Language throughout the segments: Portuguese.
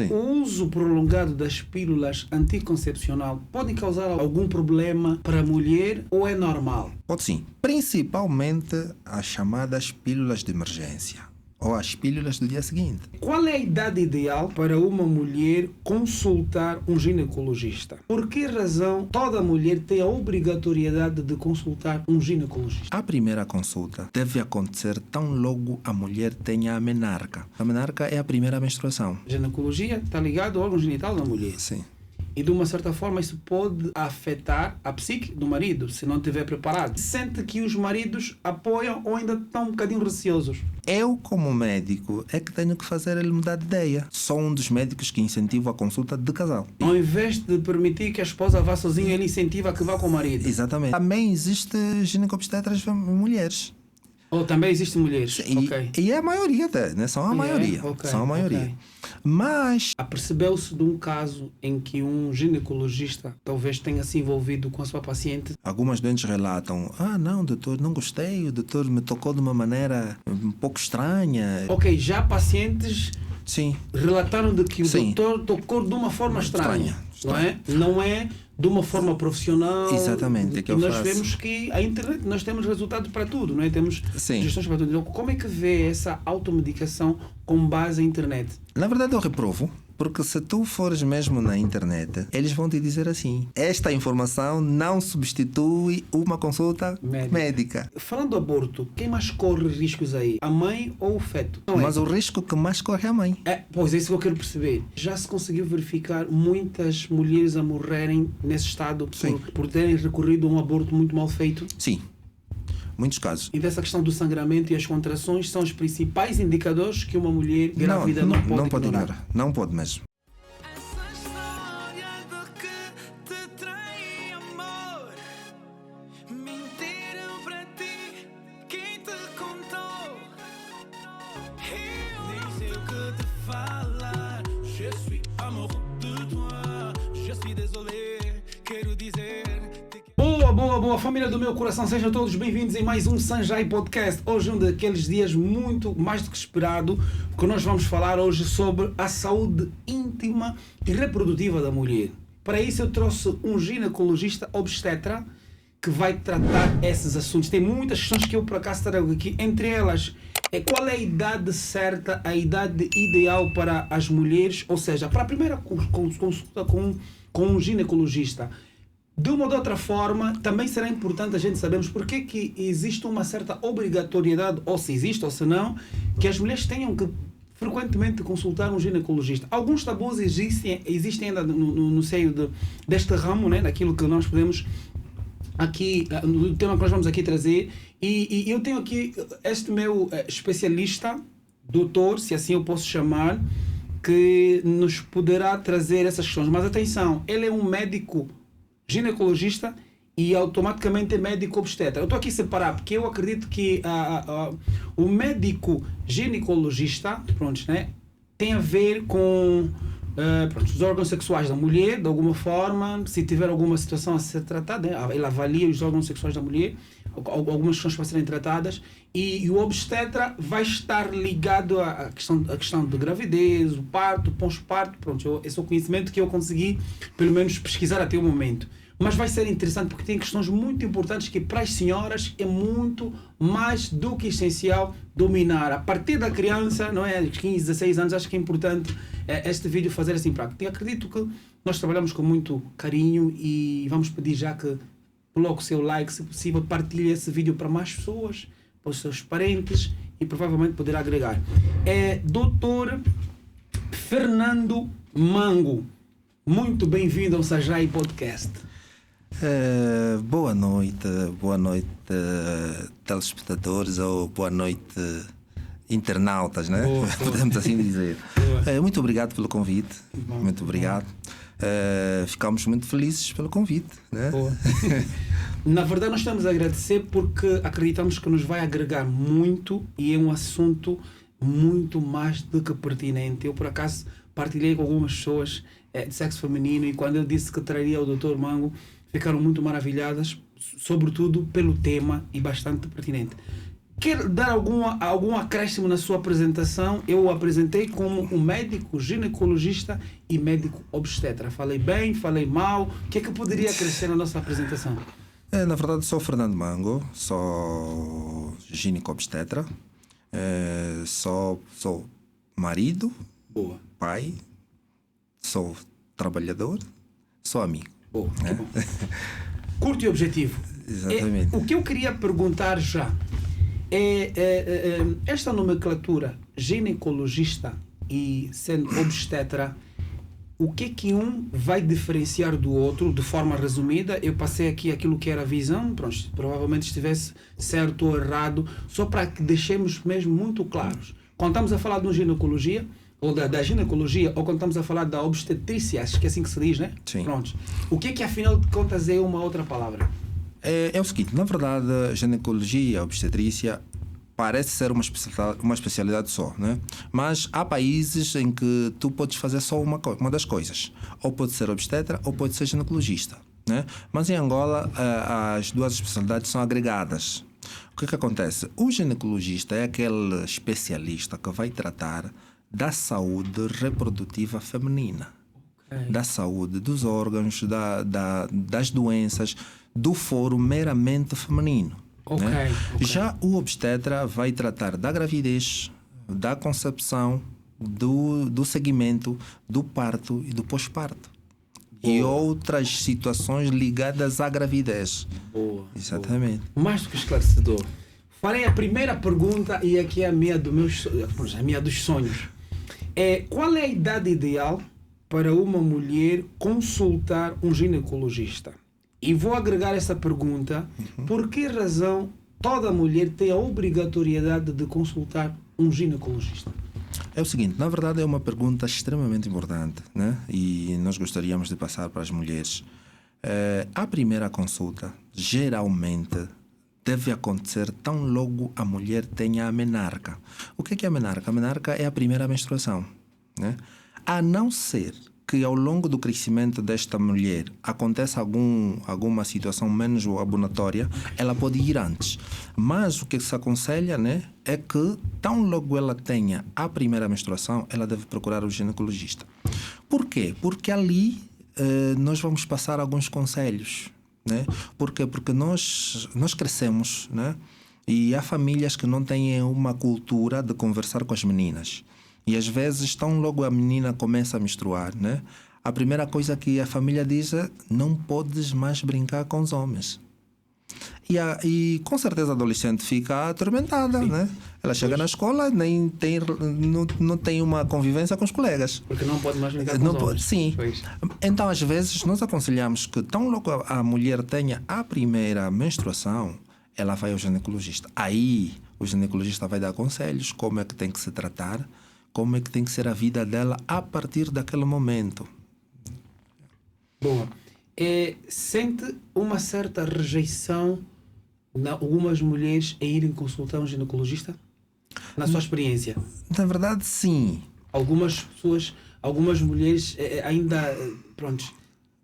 Sim. O uso prolongado das pílulas anticoncepcional pode causar algum problema para a mulher ou é normal? Pode sim. Principalmente as chamadas pílulas de emergência ou as pílulas do dia seguinte. Qual é a idade ideal para uma mulher consultar um ginecologista? Por que razão toda mulher tem a obrigatoriedade de consultar um ginecologista? A primeira consulta deve acontecer tão logo a mulher tenha a menarca. A menarca é a primeira menstruação. A ginecologia está ligada ao órgão genital da mulher. Sim. E de uma certa forma isso pode afetar a psique do marido, se não estiver preparado. Sente que os maridos apoiam ou ainda estão um bocadinho receosos? Eu, como médico, é que tenho que fazer ele mudar de ideia. Sou um dos médicos que incentivo a consulta de casal. Ao invés de permitir que a esposa vá sozinha, ele incentiva que vá com o marido. Exatamente. Também existe ginecobstetras mulheres. Ou também existem mulheres? Ok. E é a maioria, né? São a maioria. Ok, São a maioria. ok. Mas Apercebeu-se de um caso em que um ginecologista talvez tenha se envolvido com a sua paciente? algumas doentes relatam: não, doutor, não gostei, o doutor me tocou de uma maneira um pouco estranha. Ok, já pacientes Sim, relataram de que o Sim. doutor tocou de uma forma estranha. Não é? Não é de uma forma profissional. Exatamente, é que eu nós faço. vemos que a internet, nós temos resultados para tudo, não é? Temos Sim. sugestões para tudo. Então, como é que vê essa automedicação com base em internet? Na verdade eu reprovo, porque se tu fores mesmo na internet, eles vão te dizer assim: esta informação não substitui uma consulta médica. Falando do aborto, quem mais corre riscos aí? A mãe ou o feto? Não é? Mas o risco que mais corre é a mãe. Pois é isso que eu quero perceber. Já se conseguiu verificar muitas mulheres a morrerem nesse estado Sim. por terem recorrido a um aborto muito mal feito? Sim, muitos casos. E dessa questão do sangramento e as contrações são os principais indicadores que uma mulher grávida não pode ignorar. Não pode mesmo. Essa história de que te traí, amor, mentiram para ti, quem te contou? Eu nem sei o que te falar. Je suis amoureux de toi, je suis désolé, quero dizer. Boa, família do meu coração, sejam todos bem-vindos em mais um Sanjay Podcast. Hoje um daqueles dias muito mais do que esperado, porque nós vamos falar hoje sobre a saúde íntima e reprodutiva da mulher. Para isso eu trouxe um ginecologista obstetra que vai tratar esses assuntos. Tem muitas questões que eu por acaso trago aqui, entre elas qual é a idade certa, a idade ideal para as mulheres, ou seja, para a primeira consulta com um ginecologista. De uma ou de outra forma, também será importante a gente sabermos porque que existe uma certa obrigatoriedade, ou se existe ou se não, que as mulheres tenham que frequentemente consultar um ginecologista. Alguns tabus existem ainda no seio deste ramo, né, daquilo que nós podemos aqui, no tema que nós vamos aqui trazer. E eu tenho aqui este meu especialista, doutor, se assim eu posso chamar, que nos poderá trazer essas questões. Mas atenção, ele é um médico ginecologista e automaticamente é médico obstetra. Eu estou aqui a separar porque eu acredito que o médico ginecologista, né, tem a ver com os órgãos sexuais da mulher, de alguma forma, se tiver alguma situação a ser tratada, né, ele avalia os órgãos sexuais da mulher, algumas questões para serem tratadas, e o obstetra vai estar ligado à questão de gravidez, o parto, pós-parto. Esse é o conhecimento que eu consegui, pelo menos, pesquisar até o momento. Mas vai ser interessante porque tem questões muito importantes que para as senhoras é muito mais do que essencial dominar. A partir da criança, não é, 15, 16 anos, acho que é importante este vídeo fazer assim prático. E acredito que nós trabalhamos com muito carinho e vamos pedir já que coloque o seu like, se possível, partilhe esse vídeo para mais pessoas, para os seus parentes e provavelmente poderá agregar. Dr. Fernando Mango, muito bem-vindo ao Sanjay Podcast. Boa noite, telespectadores, ou boa noite, internautas, né? Boa. Podemos assim dizer. Muito obrigado pelo convite. Bom, muito obrigado. Ficamos muito felizes pelo convite, né? Boa. Na verdade, nós estamos a agradecer porque acreditamos que nos vai agregar muito e é um assunto muito mais do que pertinente. Eu, por acaso, partilhei com algumas pessoas de sexo feminino e quando eu disse que traria o Dr. Mango, ficaram muito maravilhadas, sobretudo pelo tema e bastante pertinente. Quer dar algum acréscimo na sua apresentação? Eu o apresentei como um médico ginecologista e médico obstetra. Falei bem, falei mal. O que é que eu poderia acrescer na nossa apresentação? Na verdade, sou Fernando Mango, sou gineco-obstetra, sou marido, Boa. pai, sou trabalhador, sou amigo. Boa, que bom. Curto e objetivo. Exatamente. O que eu queria perguntar já esta nomenclatura ginecologista e sendo obstetra, o que um vai diferenciar do outro de forma resumida? Eu passei aqui aquilo que era a visão, pronto, provavelmente estivesse certo ou errado, só para que deixemos mesmo muito claros. Quando estamos a falar de uma ginecologia, ou da ginecologia, ou quando estamos a falar da obstetrícia, acho que é assim que se diz, né? Sim. Pronto. O que afinal de contas é uma outra palavra? É o seguinte, na verdade, a ginecologia e a obstetrícia parece ser uma especialidade só, né? Mas há países em que tu podes fazer só uma das coisas. Ou pode ser obstetra ou pode ser ginecologista, né? Mas em Angola as duas especialidades são agregadas. O que acontece? O ginecologista é aquele especialista que vai tratar da saúde reprodutiva feminina. Okay. Da saúde dos órgãos, das doenças, do foro meramente feminino. Okay, né? okay. Já o obstetra vai tratar da gravidez, da concepção, do segmento, do parto e do pós-parto. E outras situações ligadas à gravidez. Boa. Exatamente. Boa. Mais do que esclarecedor. Farei a primeira pergunta e aqui é a minha dos sonhos. Qual é a idade ideal para uma mulher consultar um ginecologista? E vou agregar essa pergunta, por que razão toda mulher tem a obrigatoriedade de consultar um ginecologista? É o seguinte, na verdade é uma pergunta extremamente importante, né? E nós gostaríamos de passar para as mulheres. A primeira consulta, geralmente, deve acontecer tão logo a mulher tenha a menarca. O que é a menarca? A menarca é a primeira menstruação, né? A não ser que ao longo do crescimento desta mulher aconteça alguma situação menos abonatória, ela pode ir antes. Mas o que se aconselha, né, é que tão logo ela tenha a primeira menstruação, ela deve procurar o ginecologista. Por quê? Porque ali nós vamos passar alguns conselhos, né? Por quê? Porque nós crescemos, né? E há famílias que não têm uma cultura de conversar com as meninas. E às vezes, tão logo a menina começa a menstruar, né? A primeira coisa que a família diz é: não podes mais brincar com os homens. E com certeza a adolescente fica atormentada, né? Ela chega na escola, não tem uma convivência com os colegas. Porque não pode mais brincar com os homens. Sim. Pois. Então, às vezes, nós aconselhamos que tão logo a mulher tenha a primeira menstruação, ela vai ao ginecologista. Aí, o ginecologista vai dar conselhos, como é que tem que se tratar, como é que tem que ser a vida dela a partir daquele momento. Boa. Sente uma certa rejeição em algumas mulheres a irem consultar um ginecologista? Na sua experiência? Na verdade, sim. Algumas mulheres ainda,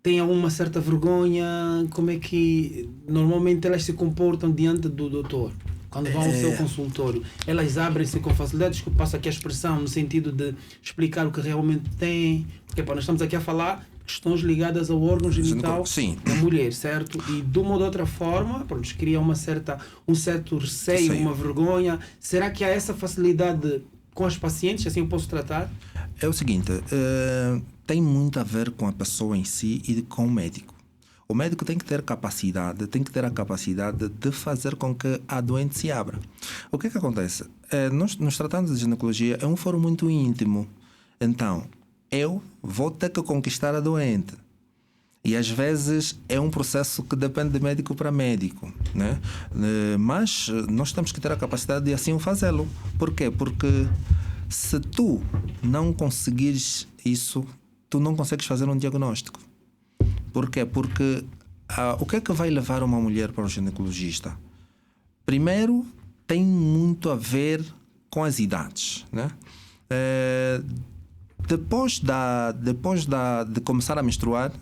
têm uma certa vergonha. Como é que normalmente elas se comportam diante do doutor? Quando vão ao seu consultório, elas abrem-se com facilidade. Desculpa, passo aqui a expressão no sentido de explicar o que realmente têm. Porque nós estamos aqui a falar questões ligadas ao órgão genital da mulher, certo? E de uma ou de outra forma, cria um certo receio, uma vergonha. Será que há essa facilidade com as pacientes? Assim eu posso tratar? É o seguinte, tem muito a ver com a pessoa em si e com o médico. O médico tem que ter a capacidade de fazer com que a doente se abra. O que acontece? Nós tratamos de ginecologia, é um foro muito íntimo. Então, eu vou ter que conquistar a doente. E às vezes é um processo que depende de médico para médico, né? Mas nós temos que ter a capacidade de assim fazê-lo. Por quê? Porque se tu não conseguires isso, tu não consegues fazer um diagnóstico. Por quê? Porque o que é que vai levar uma mulher para o ginecologista? Primeiro, tem muito a ver com as idades, né? Depois de começar a menstruar,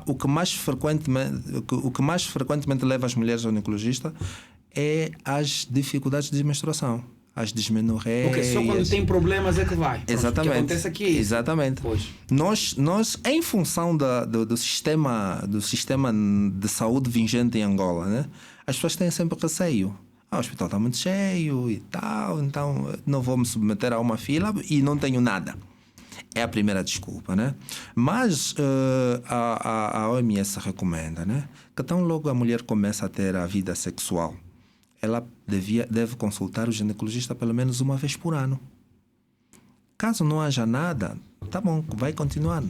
o que mais frequentemente leva as mulheres ao ginecologista é as dificuldades de menstruação, as dismenorreias. Porque só quando tem problemas é que vai. Pronto, Exatamente. O que acontece aqui é isso. Exatamente. Pois. Nós, em função do sistema de saúde vigente em Angola, né? As pessoas têm sempre receio. O hospital está muito cheio e tal, então não vou me submeter a uma fila e não tenho nada. É a primeira desculpa, né? Mas a OMS recomenda, né? Que tão logo a mulher começa a ter a vida sexual, ela deve consultar o ginecologista pelo menos uma vez por ano. Caso não haja nada, tá bom, vai continuar.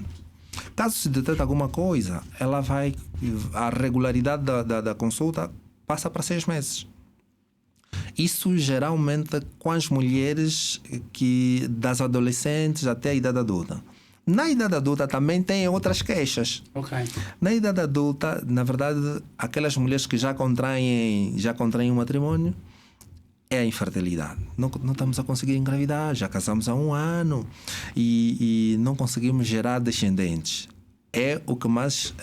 Caso se detecte alguma coisa, a regularidade da consulta passa para 6 meses. Isso geralmente com as mulheres das adolescentes até a idade adulta. Na idade adulta também tem outras queixas. Ok. Na idade adulta, na verdade, aquelas mulheres que já contraem um matrimônio, é a infertilidade. Não estamos a conseguir engravidar, já casamos há 1 ano e não conseguimos gerar descendentes. É o que mais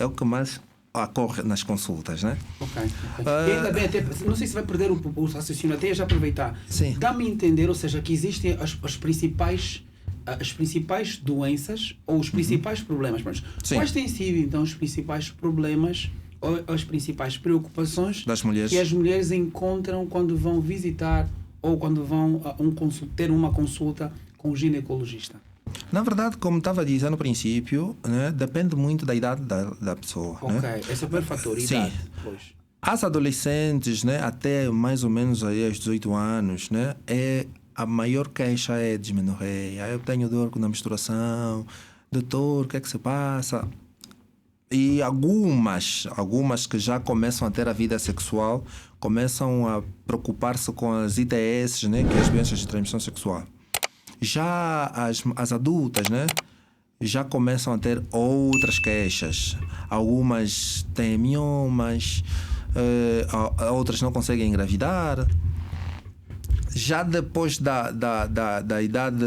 ocorre nas consultas, né? Ok. E ainda bem, até, não sei se vai perder o raciocínio, até já aproveitar. Sim. Dá-me a entender, ou seja, que existem as principais doenças ou os principais problemas. Mas quais têm sido, então, os principais problemas ou as principais preocupações das mulheres, que as mulheres encontram quando vão visitar ou quando vão ter uma consulta com o ginecologista? Na verdade, como estava a dizer no princípio, né, depende muito da idade da pessoa. Ok, né? esse é o primeiro fator, idade. Pois. As adolescentes, né, até mais ou menos aí aos 18 anos, né, a maior queixa é dismenorreia. Eu tenho dor na menstruação, doutor, o que é que se passa? E algumas que já começam a ter a vida sexual começam a preocupar-se com as ITS, né, que é as doenças de transmissão sexual. Já as adultas, né, já começam a ter outras queixas. Algumas têm miomas, outras não conseguem engravidar. Já depois da idade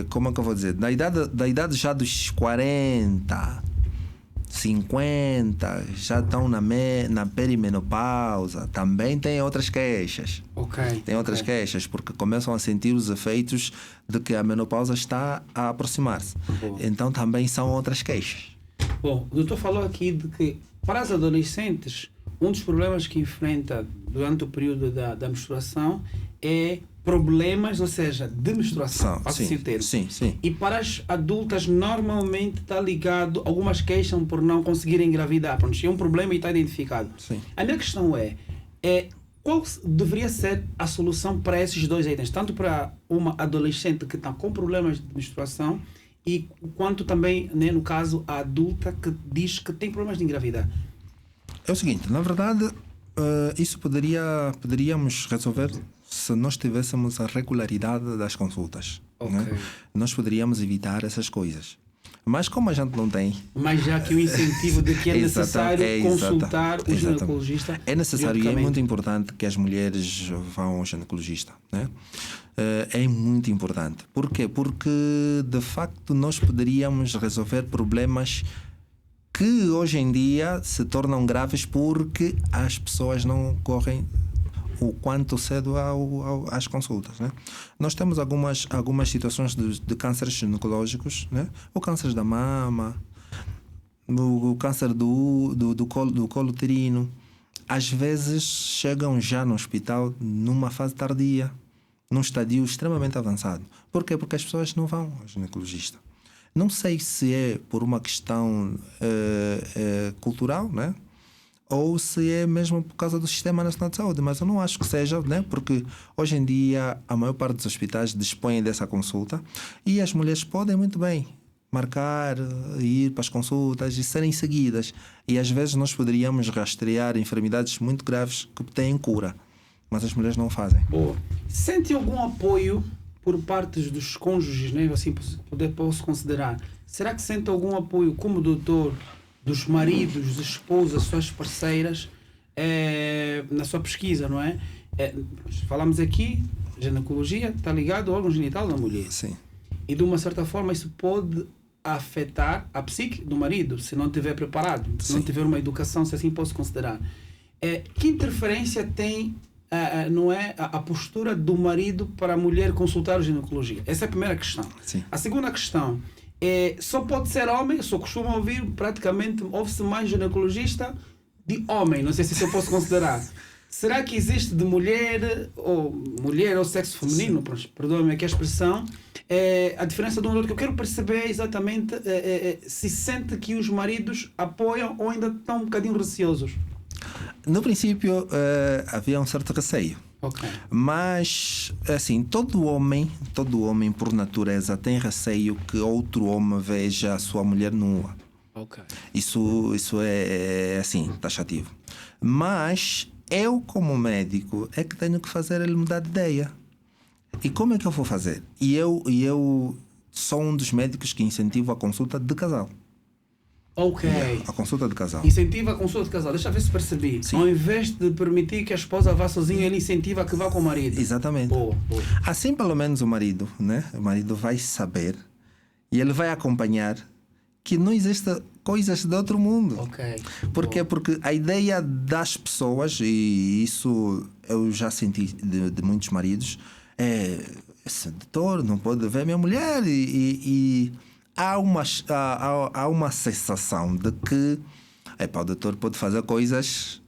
como é que eu vou dizer? Da idade já dos 40, 50, já estão na perimenopausa, também tem outras queixas. Tem outras queixas, porque começam a sentir os efeitos de que a menopausa está a aproximar-se. Então também são outras queixas. Bom, o doutor falou aqui de que para as adolescentes, um dos problemas que enfrenta durante o período da menstruação é problemas, ou seja, de menstruação. Sim. E para as adultas, normalmente está ligado, algumas queixam por não conseguirem engravidar. Pronto, é um problema e está identificado. Sim. A minha questão é qual deveria ser a solução para esses dois itens? Tanto para uma adolescente que está com problemas de menstruação e quanto também, né, no caso, a adulta que diz que tem problemas de engravidar. É o seguinte, na verdade, isso poderíamos resolver se nós tivéssemos a regularidade das consultas. Né? Nós poderíamos evitar essas coisas. Mas como a gente não tem... Mas já que o incentivo de que é necessário consultar o ginecologista... É necessário e é muito importante que as mulheres vão ao ginecologista. Né? É muito importante. Por quê? Porque, de facto, nós poderíamos resolver problemas que hoje em dia se tornam graves porque as pessoas não correm o quanto cedo às consultas. Né? Nós temos algumas situações de cânceres ginecológicos, né? O câncer da mama, o câncer do colo uterino. Às vezes chegam já no hospital numa fase tardia, num estadio extremamente avançado. Por quê? Porque as pessoas não vão ao ginecologista. Não sei se é por uma questão cultural, né? Ou se é mesmo por causa do Sistema Nacional de Saúde, mas eu não acho que seja, né? Porque hoje em dia a maior parte dos hospitais dispõem dessa consulta e as mulheres podem muito bem marcar, ir para as consultas e serem seguidas. E às vezes nós poderíamos rastrear enfermidades muito graves que têm cura, mas as mulheres não fazem. Boa. Sente algum apoio por parte dos cônjuges, né? Assim posso considerar? Será que sente algum apoio como doutor dos maridos, das esposas, suas parceiras na sua pesquisa, não é? Falamos aqui, ginecologia está ligado ao órgão genital da mulher. Sim. E de uma certa forma isso pode afetar a psique do marido, se não estiver preparado, se não tiver uma educação, se assim posso considerar. Que interferência tem não é, a postura do marido para a mulher consultar o ginecologia? Essa é a primeira questão. Sim. A segunda questão só pode ser homem, só costumo ouvir, praticamente ouve-se mais ginecologista de homem, não sei se isso eu posso considerar. Será que existe de mulher ou sexo feminino, perdoe-me aqui a expressão, a diferença de um do outro, que eu quero perceber exatamente se sente que os maridos apoiam ou ainda estão um bocadinho receosos? No princípio havia um certo receio. Okay. Mas, assim, todo homem por natureza tem receio que outro homem veja a sua mulher nua. Okay. Isso é assim, taxativo. Mas eu, como médico, é que tenho que fazer ele mudar de ideia. E como é que eu vou fazer? E eu sou um dos médicos que incentivo a consulta de casal. Ok. A consulta de casal. Incentiva a consulta de casal. Deixa eu ver se percebi. Sim. Ao invés de permitir que a esposa vá sozinha, ele incentiva que vá com o marido. Exatamente. Boa. Assim, pelo menos, o marido, né? O marido vai saber e ele vai acompanhar que não existem coisas de outro mundo. Ok. Porquê? Porque a ideia das pessoas, e isso eu já senti de muitos maridos, esse doutor não pode ver minha mulher e há uma sensação de que o doutor pode fazer coisas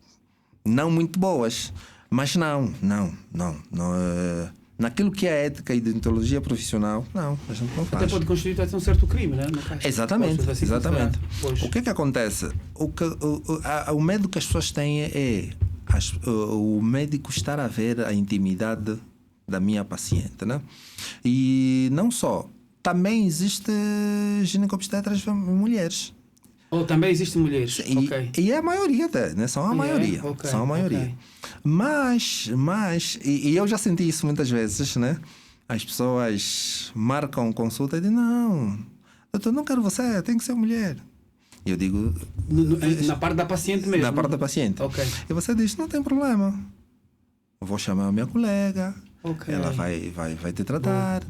não muito boas, mas não, naquilo que é ética e deontologia profissional, não, a gente não faz. Até pode constituir até um certo crime, né? No caso. Exatamente. Pois. O que é que acontece? O medo que as pessoas têm é o médico estar a ver a intimidade da minha paciente, né? E não só, também existe ginecobstetras mulheres. Também existem mulheres. E é a maioria até, né? São a maioria. Okay. São a maioria. Okay. Mas e eu já senti isso muitas vezes, né? As pessoas marcam consulta e dizem, não, doutor, não quero você, tem que ser mulher. E eu digo... Na parte da paciente mesmo? Na parte da paciente. Ok. E você diz, não tem problema. Eu vou chamar a minha colega, ela vai te tratar.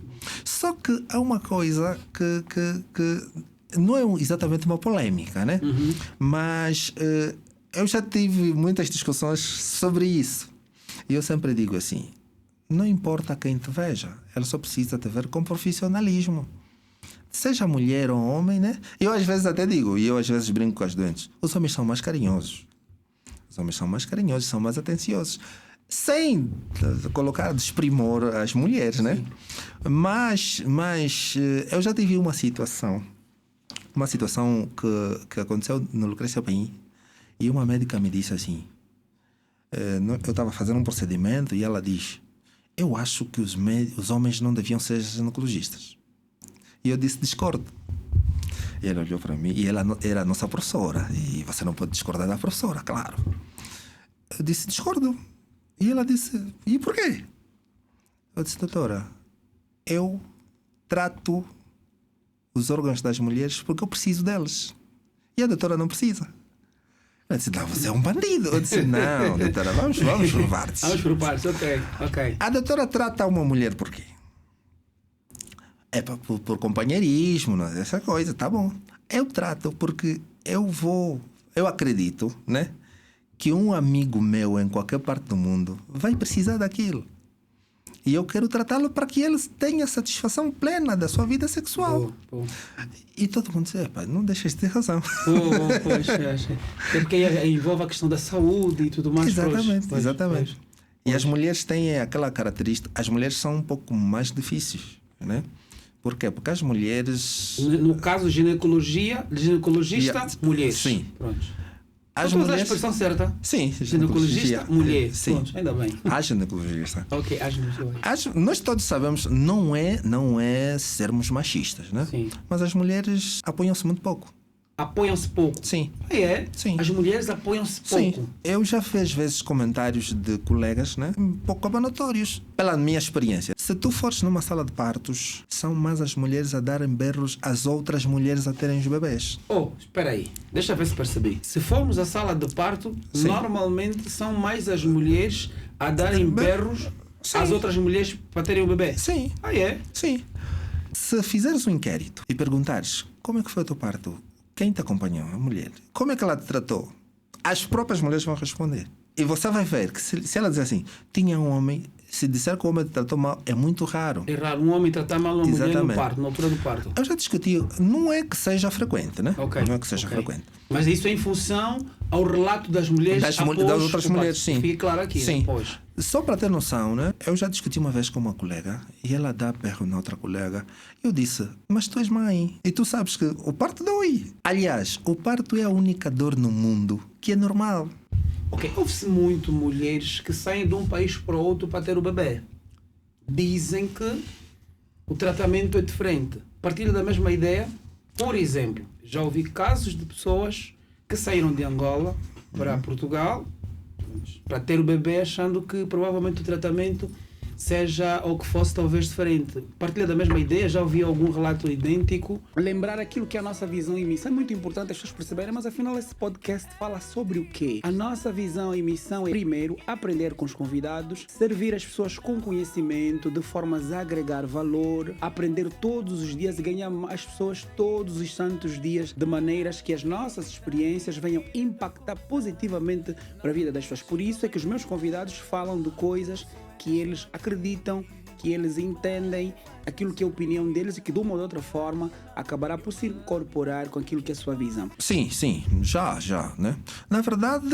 Só que há uma coisa que não é exatamente uma polêmica, né? Uhum. Mas eu já tive muitas discussões sobre isso. E eu sempre digo assim, não importa quem te veja, ela só precisa te ver com profissionalismo. Seja mulher ou homem, né? Eu às vezes até digo, e eu às vezes brinco com as doentes, os homens são mais carinhosos. Os homens são mais carinhosos, são mais atenciosos. Sem colocar desprimor as mulheres, né? Mas eu já tive uma situação que aconteceu no Lucrécia Paim, e uma médica me disse assim, eu estava fazendo um procedimento e ela diz, eu acho que os homens não deviam ser ginecologistas. E eu disse, discordo. E ela olhou para mim, e ela era a nossa professora, e você não pode discordar da professora, claro. Eu disse, discordo. E ela disse, e por quê? Eu disse, doutora, eu trato os órgãos das mulheres porque eu preciso deles. E a doutora não precisa. Ela disse, não, você é um bandido. Eu disse, não, doutora, vamos por partes. Vamos por partes, ok. A doutora trata uma mulher por quê? É por companheirismo, essa coisa, tá bom. Eu trato porque eu acredito, né? Que um amigo meu em qualquer parte do mundo vai precisar daquilo. E eu quero tratá-lo para que ele tenha satisfação plena da sua vida sexual. E todo mundo diz, não deixas de ter razão. Pois, porque envolve a questão da saúde e tudo mais. Exatamente. E as mulheres têm aquela característica, as mulheres são um pouco mais difíceis, né? Por quê? Porque as mulheres... No caso, ginecologista, mulheres. Sim. Pronto. As mulheres... a mulheres... expressão certa? Sim. Ginecologista, mulher. Sim. Pronto, ainda bem. A ginecologista. Ok, a ginecologista. Nós todos sabemos, não é sermos machistas, né? Sim. Mas as mulheres apoiam-se muito pouco. Apoiam-se pouco? Sim. Sim. As mulheres apoiam-se pouco? Sim. Eu já fiz às vezes comentários de colegas, né? Um pouco abanatórios. Pela minha experiência. Se tu fores numa sala de partos, são mais as mulheres a darem berros às outras mulheres a terem os bebês. Espera aí. Deixa eu ver se percebi. Se formos à sala de parto, sim, normalmente são mais as mulheres a darem berros sim, às outras mulheres para terem o bebê? Sim. É? Sim. Se fizeres um inquérito e perguntares como é que foi o teu parto, quem te acompanhou, a mulher, como é que ela te tratou, as próprias mulheres vão responder. E você vai ver que se ela dizer assim, tinha um homem, se disser que o homem te tratou mal, é muito raro. É raro um homem tratar mal uma mulher no parto, na altura do parto. Eu já discuti, não é que seja frequente, né? Okay. Não é que seja frequente. Mas isso é em função ao relato das mulheres das outras mulheres, sim. Fica claro aqui, sim. Depois. Só para ter noção, né? Eu já discuti uma vez com uma colega e ela dá berro na outra colega. Eu disse, mas tu és mãe e tu sabes que o parto dói. Aliás, o parto é a única dor no mundo que é normal. Ok, ouve-se muito mulheres que saem de um país para o outro para ter o bebê. Dizem que o tratamento é diferente. Partilham da mesma ideia. Por exemplo, já ouvi casos de pessoas que saíram de Angola para Portugal para ter o bebê achando que provavelmente o tratamento seja ou que fosse talvez diferente. Partilha da mesma ideia, já ouvi algum relato idêntico. Lembrar aquilo que é a nossa visão e missão é muito importante as pessoas perceberem, mas afinal esse podcast fala sobre o quê? A nossa visão e missão é, primeiro, aprender com os convidados, servir as pessoas com conhecimento, de formas a agregar valor, aprender todos os dias e ganhar as pessoas todos os santos dias, de maneiras que as nossas experiências venham impactar positivamente para a vida das pessoas. Por isso é que os meus convidados falam de coisas que eles acreditam, que eles entendem, aquilo que é a opinião deles e que de uma ou de outra forma acabará por se incorporar com aquilo que é a sua visão. Sim, já, né? Na verdade,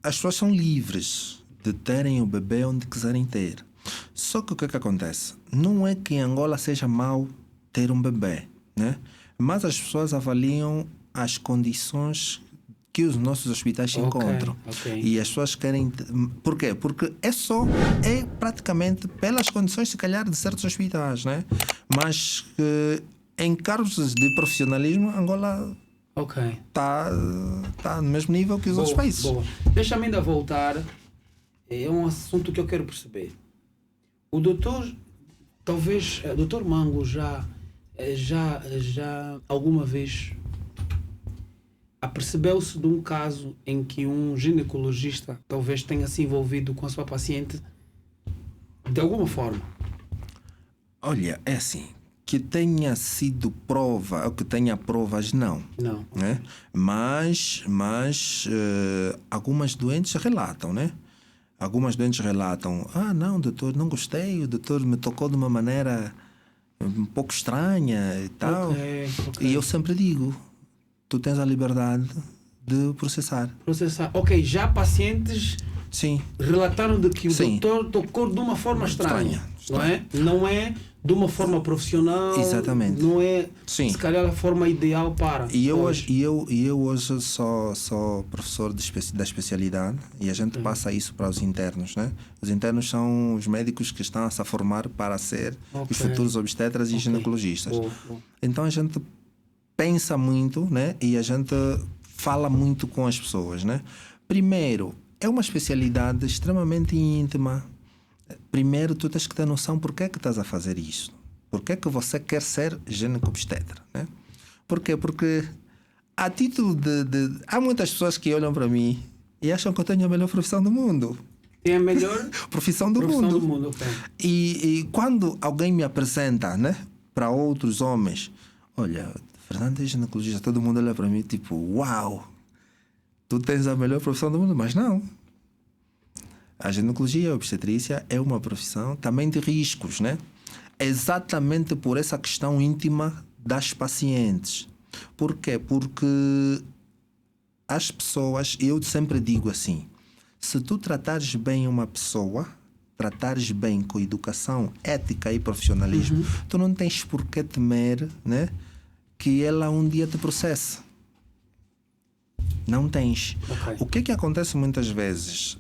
as pessoas são livres de terem o bebê onde quiserem ter. Só que o que é que acontece? Não é que em Angola seja mau ter um bebê, né? Mas as pessoas avaliam as condições que os nossos hospitais se encontram. E as pessoas querem... Por quê? Porque é praticamente pelas condições, se calhar, de certos hospitais, né? Mas em cargos de profissionalismo, Angola está no mesmo nível que os outros países. Boa. Deixa-me ainda voltar. É um assunto que eu quero perceber. O doutor, talvez, o doutor Mango já alguma vez apercebeu-se de um caso em que um ginecologista talvez tenha se envolvido com a sua paciente de alguma forma? Olha, é assim, que tenha sido prova ou que tenha provas, não. Não. Né? Mas algumas doentes relatam, né? Algumas doentes relatam, não, doutor, não gostei, o doutor me tocou de uma maneira um pouco estranha e tal. E eu sempre digo, tu tens a liberdade de processar. Ok, já pacientes relataram de que o doutor tocou de uma forma estranha. Não é? Não é de uma forma profissional. Exatamente. Não é, se calhar, a forma ideal para... E eu hoje sou professor da especialidade e a gente passa isso para os internos, né? Os internos são os médicos que estão a se formar para ser os futuros obstetras e ginecologistas. Então a gente pensa muito, né? E a gente fala muito com as pessoas, né? Primeiro, é uma especialidade extremamente íntima. Primeiro, tu tens que ter noção por que é que estás a fazer isso. Por que é que você quer ser ginecobstetra, né? Por quê? Porque a título de... Há muitas pessoas que olham para mim e acham que eu tenho a melhor profissão do mundo. É a melhor profissão do mundo. E quando alguém me apresenta, né, para outros homens, olha, Fernando é ginecologista, todo mundo olha para mim tipo, uau, tu tens a melhor profissão do mundo, mas não. A ginecologia e a obstetrícia é uma profissão também de riscos, né? Exatamente por essa questão íntima das pacientes. Por quê? Porque as pessoas, eu sempre digo assim, se tu tratares bem uma pessoa, tratares bem com educação, ética e profissionalismo, tu não tens por que temer, né, que ela um dia te processe. Não tens. O que é que acontece muitas vezes?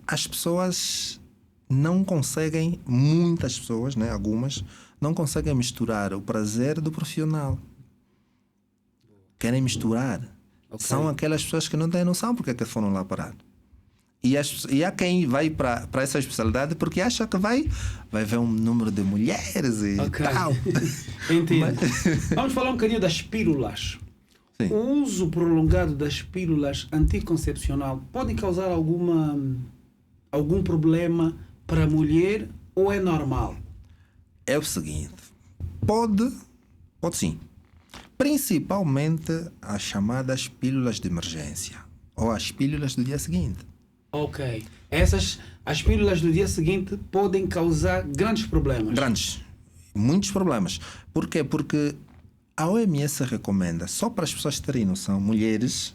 As pessoas não conseguem, muitas pessoas, né, algumas, não conseguem misturar o prazer do profissional. Querem misturar. São aquelas pessoas que não têm noção porque é que foram lá parar. E há quem vai para essa especialidade porque acha que vai ver um número de mulheres e tal. Entendo. Vamos falar um bocadinho das pílulas. Sim. O uso prolongado das pílulas anticoncepcional pode causar algum problema para a mulher ou é normal? É o seguinte, Pode sim. Principalmente as chamadas pílulas de emergência ou as pílulas do dia seguinte. Ok. As pílulas do dia seguinte podem causar grandes problemas. Muitos problemas. Por quê? Porque a OMS recomenda, só para as pessoas terem noção, mulheres,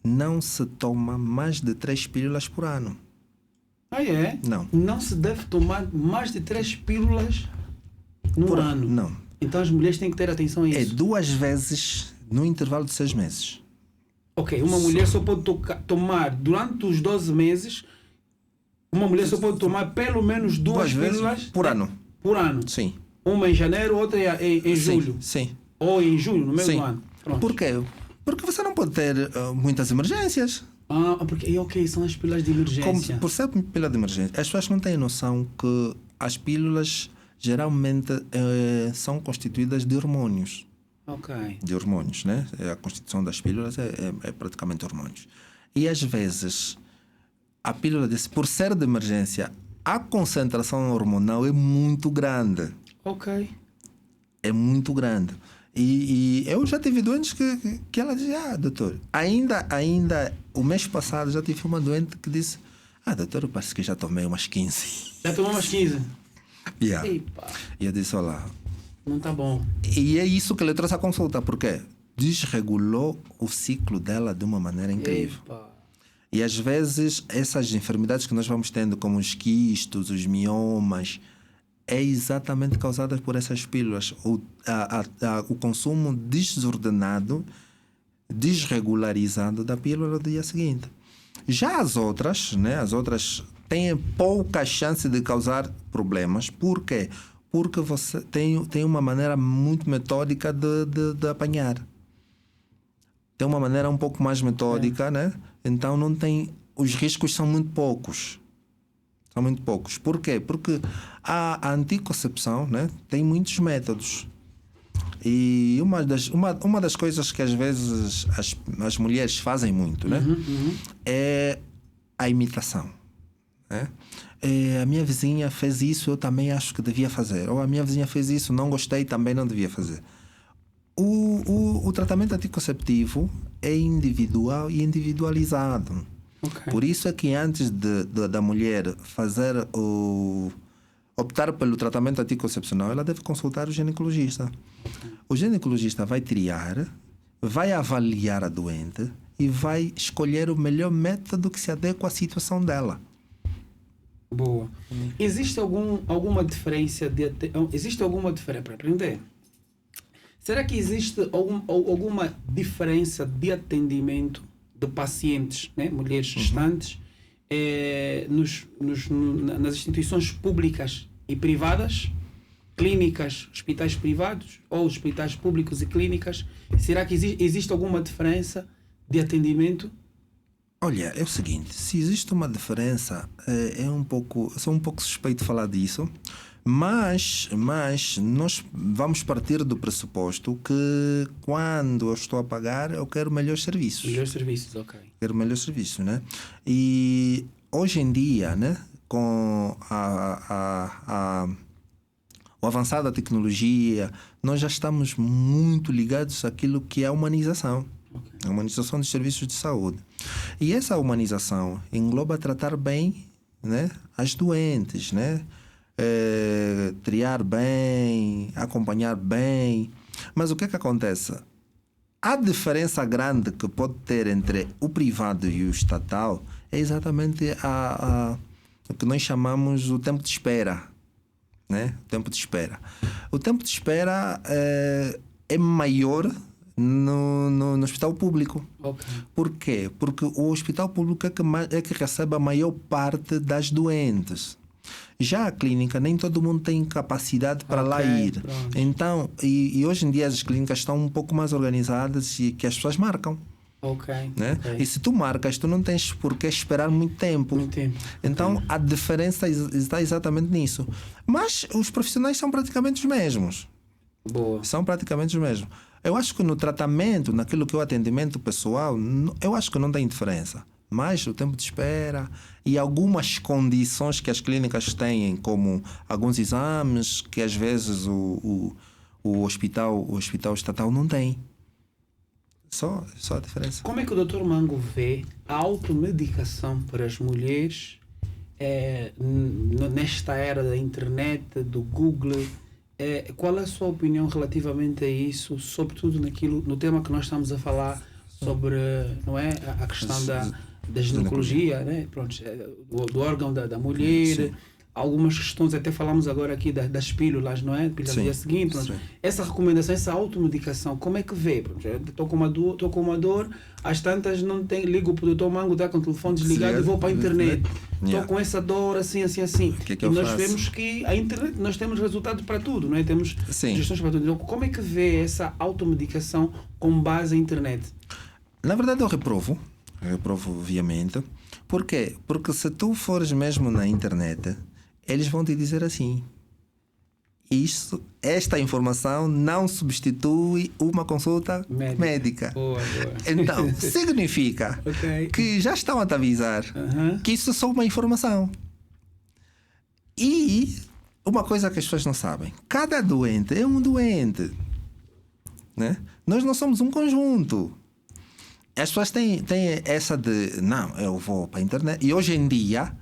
não se toma mais de 3 pílulas por ano. Ah, é? Não. Não se deve tomar mais de 3 pílulas no ano. Não. Então as mulheres têm que ter atenção a isso. É 2 vezes no intervalo de 6 meses. Ok, uma mulher só pode tomar durante os 12 meses, uma mulher só pode tomar pelo menos 2 pílulas por ano. Por ano. Sim. Uma em janeiro, outra em julho. Sim. Ou em julho, no meio do ano. Pronto. Por quê? Porque você não pode ter muitas emergências. Porque ok, são as pílulas de emergência. Por ser pílula de emergência, as pessoas não têm noção que as pílulas geralmente são constituídas de hormônios. Ok. De hormônios, né? A constituição das pílulas é praticamente hormônios. E às vezes, a pílula, por ser de emergência, a concentração hormonal é muito grande. Ok. É muito grande. E eu já tive doentes que ela dizia, doutor, ainda o mês passado já tive uma doente que disse, doutor, eu parece que já tomei umas 15. Já tomou umas 15? Yeah. E eu disse, olá. Não tá bom. E é isso que ele trouxe a consulta, porque desregulou o ciclo dela de uma maneira incrível. E às vezes essas enfermidades que nós vamos tendo, como os quistos, os miomas, é exatamente causada por essas pílulas. O consumo desordenado, desregularizado da pílula do dia seguinte. Já as outras, né, têm pouca chance de causar problemas. Por quê? Porque você tem uma maneira muito metódica de apanhar. Tem uma maneira um pouco mais metódica, né? Então não tem... Os riscos são muito poucos. São muito poucos. Por quê? Porque a anticoncepção, né, tem muitos métodos. E uma das coisas que às vezes as mulheres fazem muito, né, é a imitação. Né? A minha vizinha fez isso, eu também acho que devia fazer. Ou a minha vizinha fez isso, não gostei, também não devia fazer. O tratamento anticonceptivo é individual e individualizado. Okay. Por isso é que antes da mulher optar pelo tratamento anticoncepcional, ela deve consultar o ginecologista. Okay. O ginecologista vai triar, vai avaliar a doente e vai escolher o melhor método que se adequa à situação dela. Boa. Existe alguma diferença existe alguma diferença para aprender? Será que existe alguma diferença de atendimento de pacientes, né, mulheres gestantes, nas instituições públicas e privadas, clínicas, hospitais privados ou hospitais públicos e clínicas? Será que existe alguma diferença de atendimento? Olha, é o seguinte, se existe uma diferença, sou um pouco suspeito de falar disso, mas nós vamos partir do pressuposto que quando eu estou a pagar, eu quero melhores serviços. Melhores serviços, ok. Quero melhores serviços, né? E hoje em dia, né, com o avançado da tecnologia, nós já estamos muito ligados àquilo que é a humanização. Okay. A humanização dos serviços de saúde. E essa humanização engloba tratar bem, né, as doentes, né? Triar bem, acompanhar bem. Mas o que é que acontece? A diferença grande que pode ter entre o privado e o estatal é exatamente o que nós chamamos o tempo de espera. Né? O tempo de espera. O tempo de espera é maior no hospital público. Okay. Por quê? Porque o hospital público é que recebe a maior parte das doentes. Já a clínica, nem todo mundo tem capacidade para lá ir. Pronto. Então, e hoje em dia as clínicas estão um pouco mais organizadas e que as pessoas marcam. Né? E se tu marcas, tu não tens por que esperar muito tempo. Então, a diferença está exatamente nisso. Mas os profissionais são praticamente os mesmos. Boa. São praticamente os mesmos. Eu acho que no tratamento, naquilo que é o atendimento pessoal, eu acho que não tem diferença. mais o tempo de espera e algumas condições que as clínicas têm, como alguns exames que às vezes o hospital estatal não tem. Só a diferença. Como é que o Dr. Mango vê a automedicação para as mulheres nesta era da internet, do Google? Qual é a sua opinião relativamente a isso, sobretudo no tema que nós estamos a falar sobre, não é, a questão da ginecologia, né? Pronto, do órgão da mulher. Sim. Algumas questões, até falamos agora aqui das pílulas, não é? Pílulas do dia seguinte. Essa recomendação, essa automedicação, como é que vê? Estou com uma dor, às tantas não tem, ligo para o Dr. Mango, está com o telefone desligado e vou para a internet. Estou com essa dor, assim. Que e nós faço? vemos que a internet, nós temos resultados para tudo, não é? Temos sugestões para tudo. Então, como é que vê essa automedicação com base na internet? Na verdade, eu reprovo obviamente. Por quê? Porque se tu fores mesmo na internet, eles vão te dizer assim: esta informação não substitui uma consulta médica. Boa. Então, significa que já estão a te avisar que isso é só uma informação. E uma coisa que as pessoas não sabem: cada doente é um doente, né? Nós não somos um conjunto. As pessoas têm essa de, não, eu vou para a internet. E hoje em dia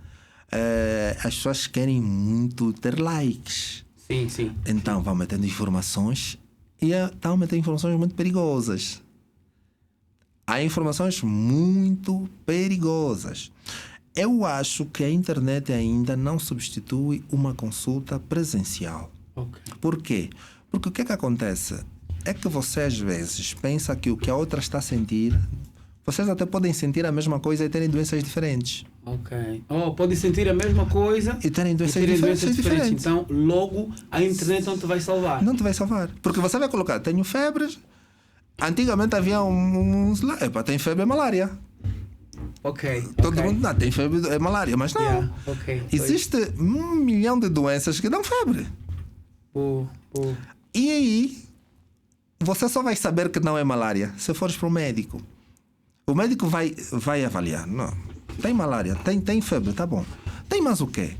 as pessoas querem muito ter likes. Sim. Então vão metendo informações e estão metendo informações muito perigosas. Há informações muito perigosas. Eu acho que a internet ainda não substitui uma consulta presencial. Por quê? Porque o que é que acontece? É que você às vezes pensa que o que a outra está a sentir, vocês até podem sentir a mesma coisa e terem doenças diferentes. Podem sentir a mesma coisa e terem doenças diferentes. Então, logo, a internet não te vai salvar. Não te vai salvar. Porque você vai colocar, tenho febres. Antigamente havia uns lá, tem febre, é malária. Todo mundo, não, tem febre, é malária. Mas não. Existe 1 milhão de doenças que dão febre. E aí, você só vai saber que não é malária se fores para o médico. O médico vai avaliar. Não, tem malária, tem febre, tá bom. Tem mais o quê?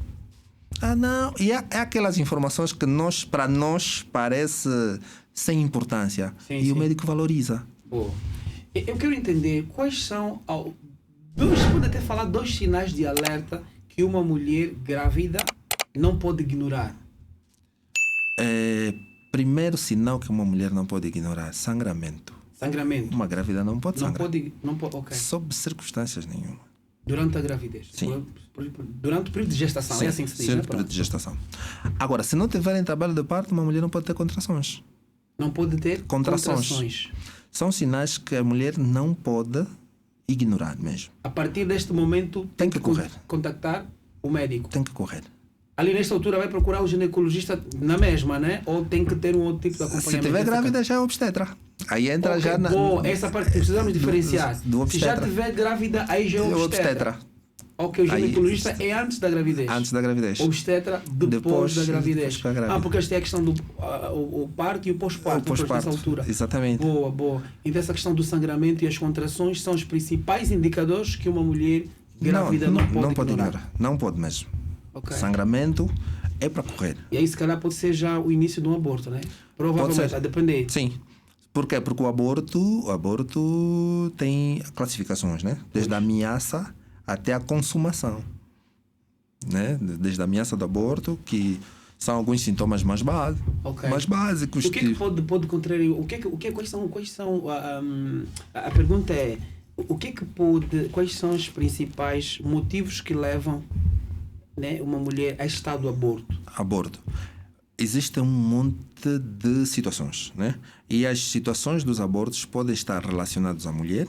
Não. E é aquelas informações que para nós parece sem importância. O médico valoriza. Eu quero entender quais são... Você pode até falar 2 sinais de alerta que uma mulher grávida não pode ignorar. Primeiro sinal que uma mulher não pode ignorar: sangramento. Uma grávida não pode sangrar. Não pode. Sob circunstâncias nenhuma. Durante a gravidez? Sim. Durante o período de gestação, sim, é assim que se diz? Durante o período de gestação. Agora, se não tiverem trabalho de parto, uma mulher não pode ter contrações. Não pode ter contrações. São sinais que a mulher não pode ignorar mesmo. A partir deste momento, tem que correr. Contactar o médico. Tem que correr. Ali nesta altura vai procurar o ginecologista na mesma, né? Ou tem que ter um outro tipo de acompanhamento? Se tiver grávida, já é obstetra. Aí entra já na... essa parte precisamos diferenciar. Do se já tiver grávida, aí já é obstetra. O ginecologista é antes da gravidez. Antes da gravidez. Obstetra depois da gravidez. Porque esta é a questão do o parto e o pós-parto. Nessa altura. Exatamente. Boa. Então essa questão do sangramento e as contrações são os principais indicadores que uma mulher grávida não pode ignorar. Não pode mesmo. Sangramento é para correr. E aí se calhar pode ser já o início de um aborto, né? Provavelmente, a depender. Sim. Por quê? Porque o aborto tem classificações, né? Desde a ameaça até a consumação, né? Desde a ameaça do aborto, que são alguns sintomas mais básicos. O que é que pode contrariar? Quais são a pergunta é: quais são os principais motivos que levam, né, uma mulher a estar do aborto? Existe um monte de situações, né? E as situações dos abortos podem estar relacionadas à mulher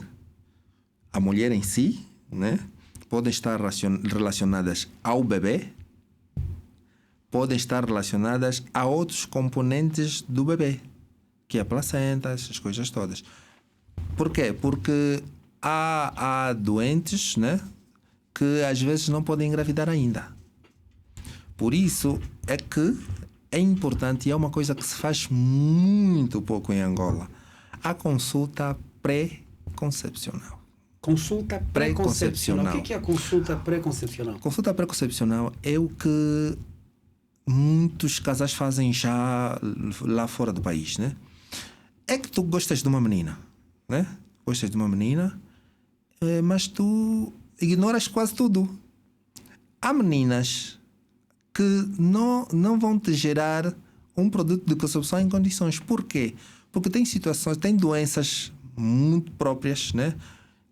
em si, né? Podem estar relacionadas ao bebê, podem estar relacionadas a outros componentes do bebê, que é a placenta, essas coisas todas. Por quê? Porque há doentes, né, que às vezes não podem engravidar ainda. Por isso é que é importante, e é uma coisa que se faz muito pouco em Angola, a consulta pré-concepcional. Consulta pré-concepcional. O que é a consulta pré-concepcional? Consulta pré-concepcional é o que muitos casais fazem já lá fora do país, né? É que tu gostas de uma menina, né? Gostas de uma menina, mas tu ignoras quase tudo. Há meninas que não vão te gerar um produto de concepção em condições. Por quê? Porque tem situações, tem doenças muito próprias, né?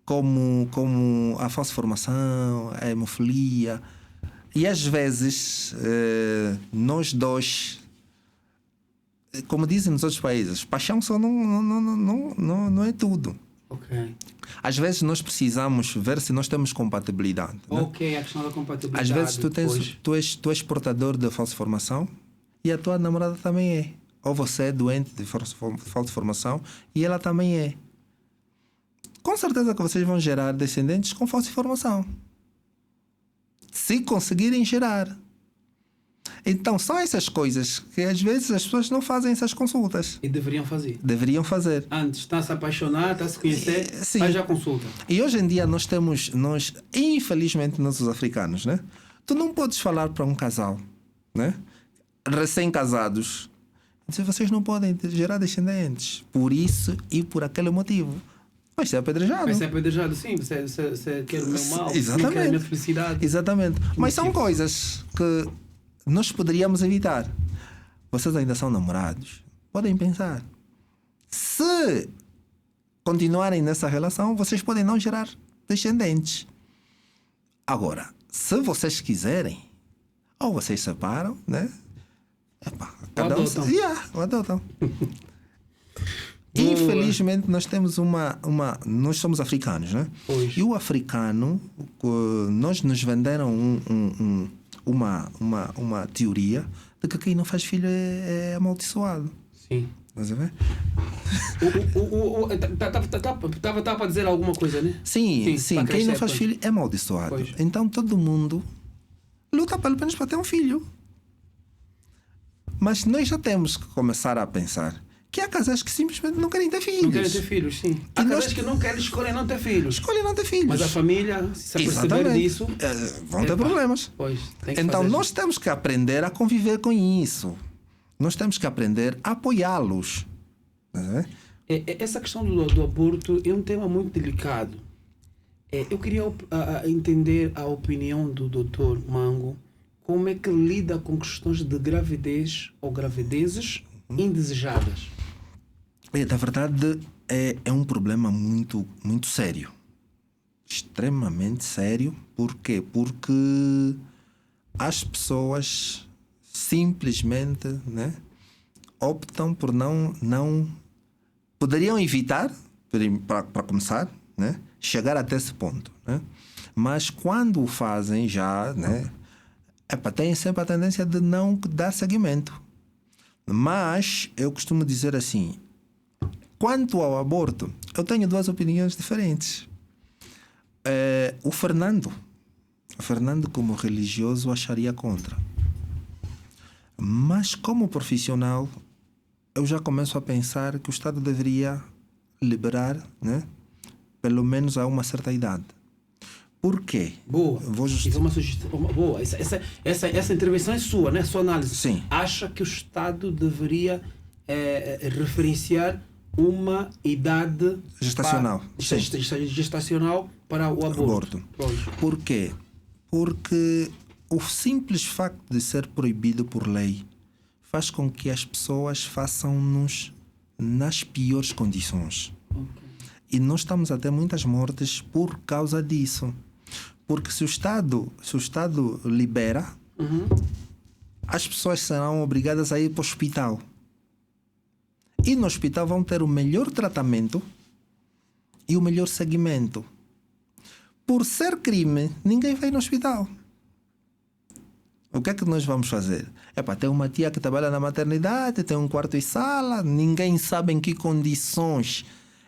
Como a falciformação, a hemofilia. E às vezes, nós dois, como dizem nos outros países, paixão só não é tudo. Ok. Às vezes nós precisamos ver se nós temos compatibilidade. Né? Ok, a questão da compatibilidade. Às vezes tu és portador de falciformação e a tua namorada também é. Ou você é doente de falciformação e ela também é. Com certeza que vocês vão gerar descendentes com falciformação. Se conseguirem gerar. Então são essas coisas que às vezes as pessoas não fazem essas consultas. E deveriam fazer. Deveriam fazer. Antes, está a se apaixonar, está a se conhecer, Sim. faz a consulta. E hoje em dia nós, infelizmente, nós os africanos, né? Tu não podes falar para um casal, né? Recém-casados, dizer, vocês não podem gerar descendentes. Por isso e por aquele motivo. Vai ser apedrejado. Vai ser apedrejado, sim. Você quer o meu mal, Exatamente. não quer a minha felicidade. Exatamente. Mas são coisas que nós poderíamos evitar. Vocês ainda são namorados. Podem pensar. Se continuarem nessa relação, vocês podem não gerar descendentes. Agora, se vocês quiserem, ou vocês separam, né? Epa, cada um o adotam. Infelizmente nós temos nós somos africanos, né? Pois. E o africano, nós nos venderam uma teoria de que quem não faz filho é amaldiçoado. Sim. Estás a ver? Estava para dizer alguma coisa, né? Sim. Quem não faz filho é amaldiçoado. Pois. Então todo mundo luta pelo menos para ter um filho. Mas nós já temos que começar a pensar que há casais que simplesmente não querem ter filhos. Não querem ter filhos, sim. Há casais que não querem, escolhem não ter filhos. Escolhem não ter filhos. Mas a família, se aperceber disso, vão ter problemas. Pois, tem que então fazer nós temos que aprender a conviver com isso. Nós temos que aprender a apoiá-los. Essa questão do aborto é um tema muito delicado. Eu queria entender a opinião do Dr. Mango. Como é que lida com questões de gravidez ou gravidezes indesejadas? Na verdade, é um problema muito, muito sério. Extremamente sério. Por quê? Porque as pessoas simplesmente, né, optam por não... Poderiam evitar, para começar, né, chegar até esse ponto. Né? Mas quando o fazem já... Né, tem sempre a tendência de não dar seguimento. Mas eu costumo dizer assim, quanto ao aborto, eu tenho duas opiniões diferentes. O Fernando como religioso acharia contra. Mas como profissional, eu já começo a pensar que o Estado deveria liberar, né, pelo menos a uma certa idade. Por quê? Boa. Isso é uma sugestão. Boa. Essa intervenção é sua, né? Sua análise. Sim. Acha que o Estado deveria referenciar uma idade gestacional. Gestacional para o aborto. Por quê? Porque o simples facto de ser proibido por lei faz com que as pessoas façam-nos nas piores condições. Okay. E nós estamos a ter muitas mortes por causa disso. Porque se o Estado libera, as pessoas serão obrigadas a ir para o hospital. E no hospital vão ter o melhor tratamento e o melhor segmento. Por ser crime, ninguém vai no hospital. O que é que nós vamos fazer? Tem uma tia que trabalha na maternidade, tem um quarto e sala, ninguém sabe em que condições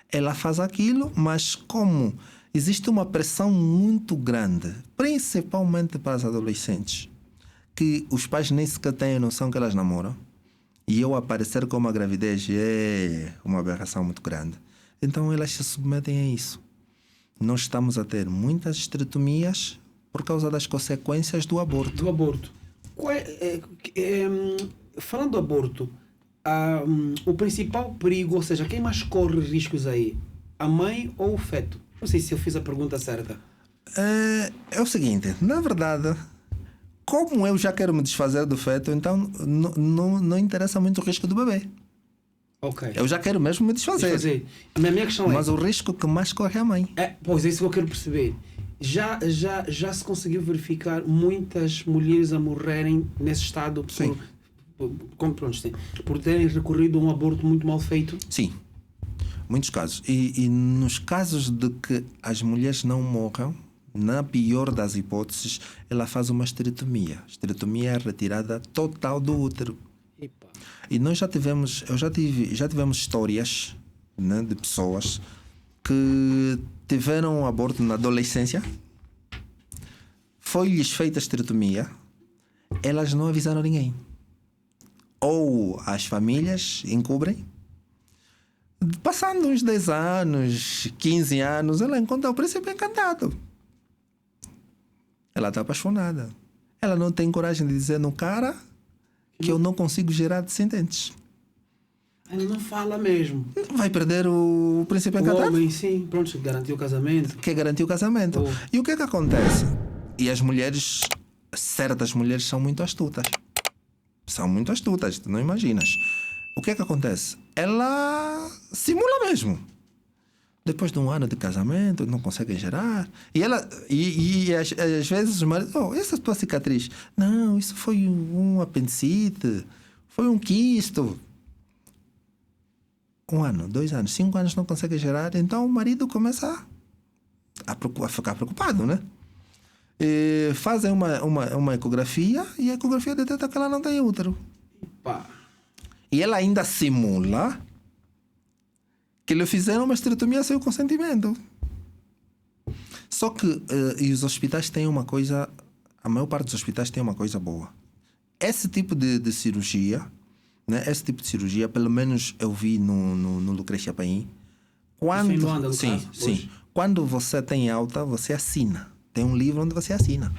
ela faz aquilo, mas como existe uma pressão muito grande, principalmente para as adolescentes, que os pais nem sequer têm a noção que elas namoram, e eu aparecer com uma gravidez é uma aberração muito grande. Então elas se submetem a isso. nós estamos a ter muitas esterectomias por causa das consequências do aborto. Do aborto. Falando do aborto, o principal perigo, ou seja, quem mais corre riscos aí? A mãe ou o feto? Não sei se eu fiz a pergunta certa. É o seguinte, na verdade, como eu já quero me desfazer do feto, então não interessa muito o risco do bebê. Ok. Eu já quero mesmo me desfazer. A minha questão Mas o risco que mais corre é a mãe. Pois é isso que eu quero perceber. Já se conseguiu verificar muitas mulheres a morrerem nesse estado Sim. por terem recorrido a um aborto muito mal feito? Sim, muitos casos. E nos casos de que as mulheres não morram, na pior das hipóteses, ela faz uma esterectomia. A esterectomia é a retirada total do útero. Epa. E nós já tivemos histórias, né, de pessoas que tiveram um aborto na adolescência, foi-lhes feita a esterectomia, elas não avisaram ninguém. Ou as famílias encobrem. Passando uns 10 anos, 15 anos, ela encontra o príncipe encantado. Ela está apaixonada. Ela não tem coragem de dizer no cara que eu não consigo gerar descendentes. Ela não fala mesmo. Vai perder o príncipe O encantado. homem, sim, pronto, garantiu o casamento. Que garantiu o casamento. Oh. E o que é que acontece? E as mulheres, certas mulheres são muito astutas. São muito astutas, tu não imaginas. O que é que acontece? Ela simula mesmo. Depois de um ano de casamento, não conseguem gerar. E ela às vezes os maridos, essa tua cicatriz. Não, isso foi um apendicite, foi um quisto. 1 ano, 2 anos, 5 anos não consegue gerar, então o marido começa a ficar preocupado, né? E fazem uma ecografia e a ecografia detecta que ela não tem útero. Pá. E ela ainda simula que lhe fizeram uma esterectomia sem o consentimento. Só que e os hospitais têm uma coisa, a maior parte dos hospitais tem uma coisa boa. Esse tipo de cirurgia, né? Esse tipo de cirurgia, pelo menos eu vi no Lucrecia Paim. Quando, Em Luanda, no sim, caso, sim. hoje. Quando você tem alta, você assina. Tem um livro onde você assina.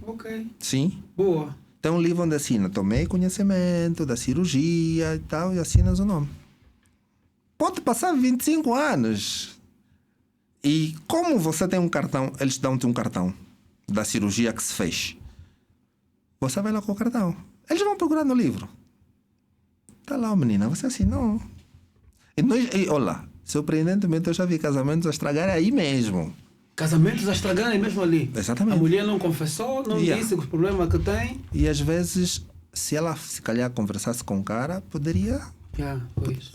Ok. Sim. Boa. Tem um livro onde assina. Tomei conhecimento da cirurgia e tal, e assinas o nome. Pode passar 25 anos. E como você tem um cartão, eles dão-te um cartão da cirurgia que se fez. Você vai lá com o cartão. Eles vão procurar no livro. Tá lá, menina, você assinou. E olha, surpreendentemente eu já vi casamentos a estragarem aí mesmo. Casamentos a estragarem mesmo ali. Exatamente. A mulher não confessou, não disse os problemas que tem. E às vezes, se ela se calhar conversasse com o cara, poderia... Pois.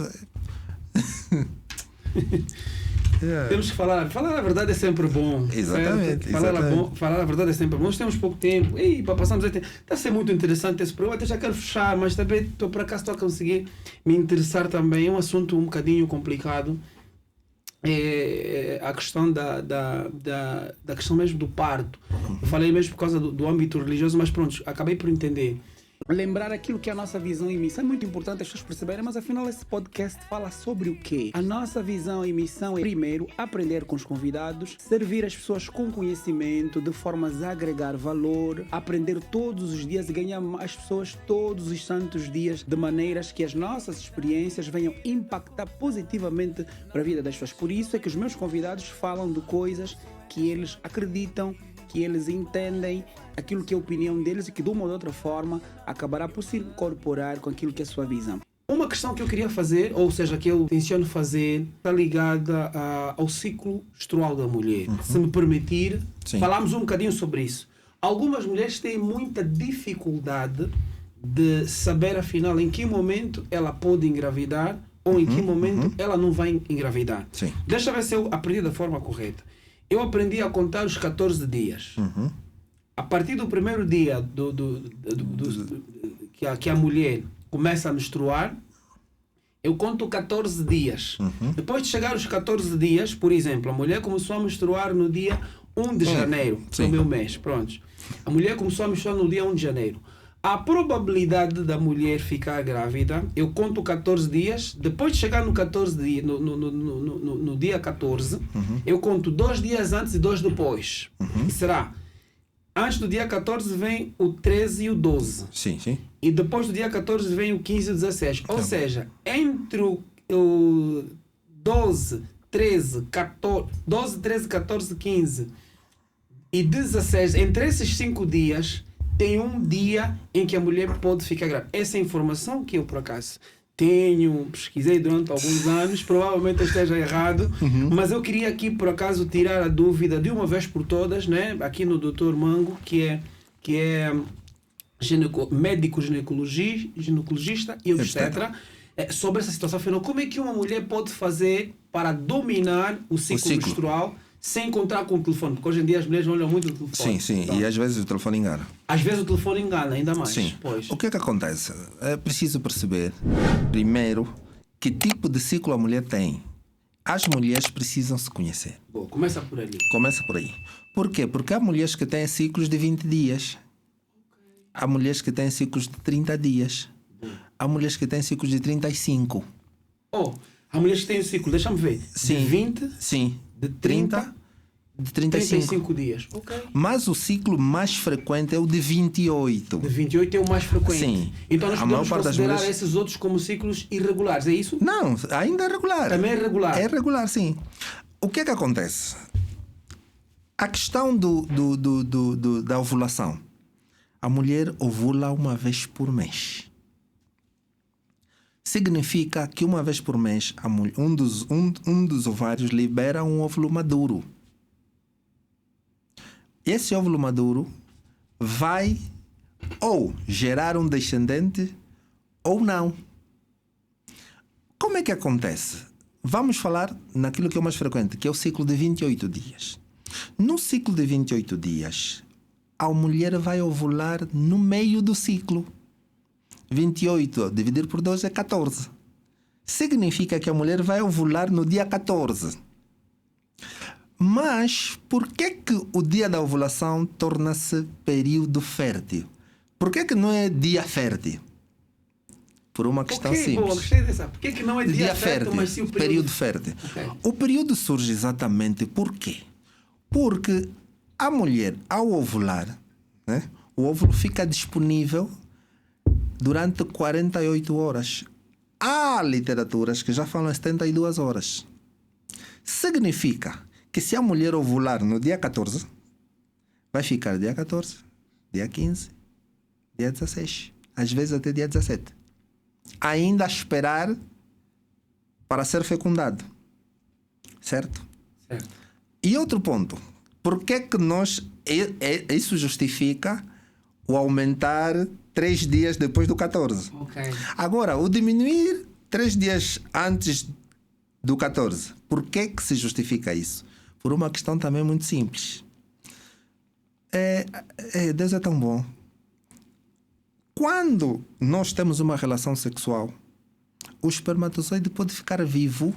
Yeah. Temos que falar. Falar a verdade é sempre bom. Exatamente. Certo? Falar a verdade é sempre bom. Nós temos pouco tempo. E para passarmos a tempo. Está a ser muito interessante esse programa. Até já quero fechar, mas também estou por acaso a conseguir me interessar também. É um assunto um bocadinho complicado. É a questão da questão mesmo do parto. Eu falei mesmo por causa do âmbito religioso, mas pronto, acabei por entender. Lembrar aquilo que é a nossa visão e missão é muito importante as pessoas perceberem, mas afinal esse podcast fala sobre o quê? A nossa visão e missão é, primeiro, aprender com os convidados, servir as pessoas com conhecimento, de formas a agregar valor, aprender todos os dias e ganhar as pessoas todos os santos dias, de maneiras que as nossas experiências venham impactar positivamente para a vida das pessoas. Por isso é que os meus convidados falam de coisas que eles acreditam, que eles entendem, aquilo que é a opinião deles e que de uma ou de outra forma acabará por se incorporar com aquilo que é a sua visão. Uma questão que eu queria fazer, ou seja, que eu tenciono fazer, está ligada ao ciclo menstrual da mulher. Se me permitir, falarmos um bocadinho sobre isso. Algumas mulheres têm muita dificuldade de saber, afinal, em que momento ela pode engravidar ou em que momento ela não vai engravidar. Sim. Deixa eu ver se eu aprendi da forma correta. Eu aprendi a contar os 14 dias. A partir do primeiro dia que a mulher começa a menstruar, eu conto 14 dias. Depois de chegar aos 14 dias, por exemplo, a mulher começou a menstruar no dia 1 de janeiro, no meu mês. Pronto. A mulher começou a menstruar no dia 1 de janeiro. A probabilidade da mulher ficar grávida, eu conto 14 dias, depois de chegar no 14 dia, no dia 14, eu conto 2 dias antes e 2 depois. Que será? Antes do dia 14 vem o 13 e o 12. Sim, sim. E depois do dia 14 vem o 15 e o 16. Ou seja, entre o 12, 13, 14, 15 e 16, entre esses 5 dias, tem um dia em que a mulher pode ficar grávida. Essa informação que eu, por acaso, pesquisei durante alguns anos, provavelmente eu esteja errado, mas eu queria aqui, por acaso, tirar a dúvida de uma vez por todas, né? Aqui no Dr. Mango, que é médico ginecologista e obstetra, sobre essa situação final. Como é que uma mulher pode fazer para dominar o ciclo menstrual sem encontrar com o telefone? Porque hoje em dia as mulheres olham muito o telefone. Sim, então, e às vezes o telefone engana. Às vezes o telefone engana, ainda mais. Sim. Pois. O que é que acontece? É preciso perceber, primeiro, que tipo de ciclo a mulher tem. As mulheres precisam se conhecer. Bom, começa por ali. Começa por aí. Por quê? Porque há mulheres que têm ciclos de 20 dias. Há mulheres que têm ciclos de 30 dias. Há mulheres que têm ciclos de 35. Há mulheres que têm o ciclo, deixa-me ver, Sim. de 20, Sim. de 30, de 35. 35 dias. Ok. Mas o ciclo mais frequente é o de 28. De 28 é o mais frequente. Sim. Então nós A maior podemos parte das considerar mulheres- esses outros como ciclos irregulares, é isso? Não, ainda é regular. Também é regular. É regular, sim. O que é que acontece? A questão da ovulação. A mulher ovula uma vez por mês. Significa que uma vez por mês um dos ovários libera um óvulo maduro. Esse óvulo maduro vai ou gerar um descendente ou não. Como é que acontece? Vamos falar naquilo que é o mais frequente, que é o ciclo de 28 dias. No ciclo de 28 dias, a mulher vai ovular no meio do ciclo. 28 dividido por 2 é 14. Significa que a mulher vai ovular no dia 14. Mas por que o dia da ovulação torna-se período fértil? Por que não é dia fértil? Por uma questão simples. Boa, gostei dessa. Por que não é dia fértil, mas sim o período fértil. Okay. O período surge exatamente por quê? Porque a mulher, ao ovular, né, o óvulo fica disponível durante 48 horas. Há literaturas que já falam 72 horas. Significa que se a mulher ovular no dia 14, vai ficar dia 14, dia 15, dia 16, às vezes até dia 17. Ainda a esperar para ser fecundado. Certo? Certo. E outro ponto. Por que que isso justifica o aumentar 3 dias depois do 14? Ok. Agora, o diminuir 3 dias antes do 14. Por que que se justifica isso? Por uma questão também muito simples. Deus é tão bom. Quando nós temos uma relação sexual, o espermatozoide pode ficar vivo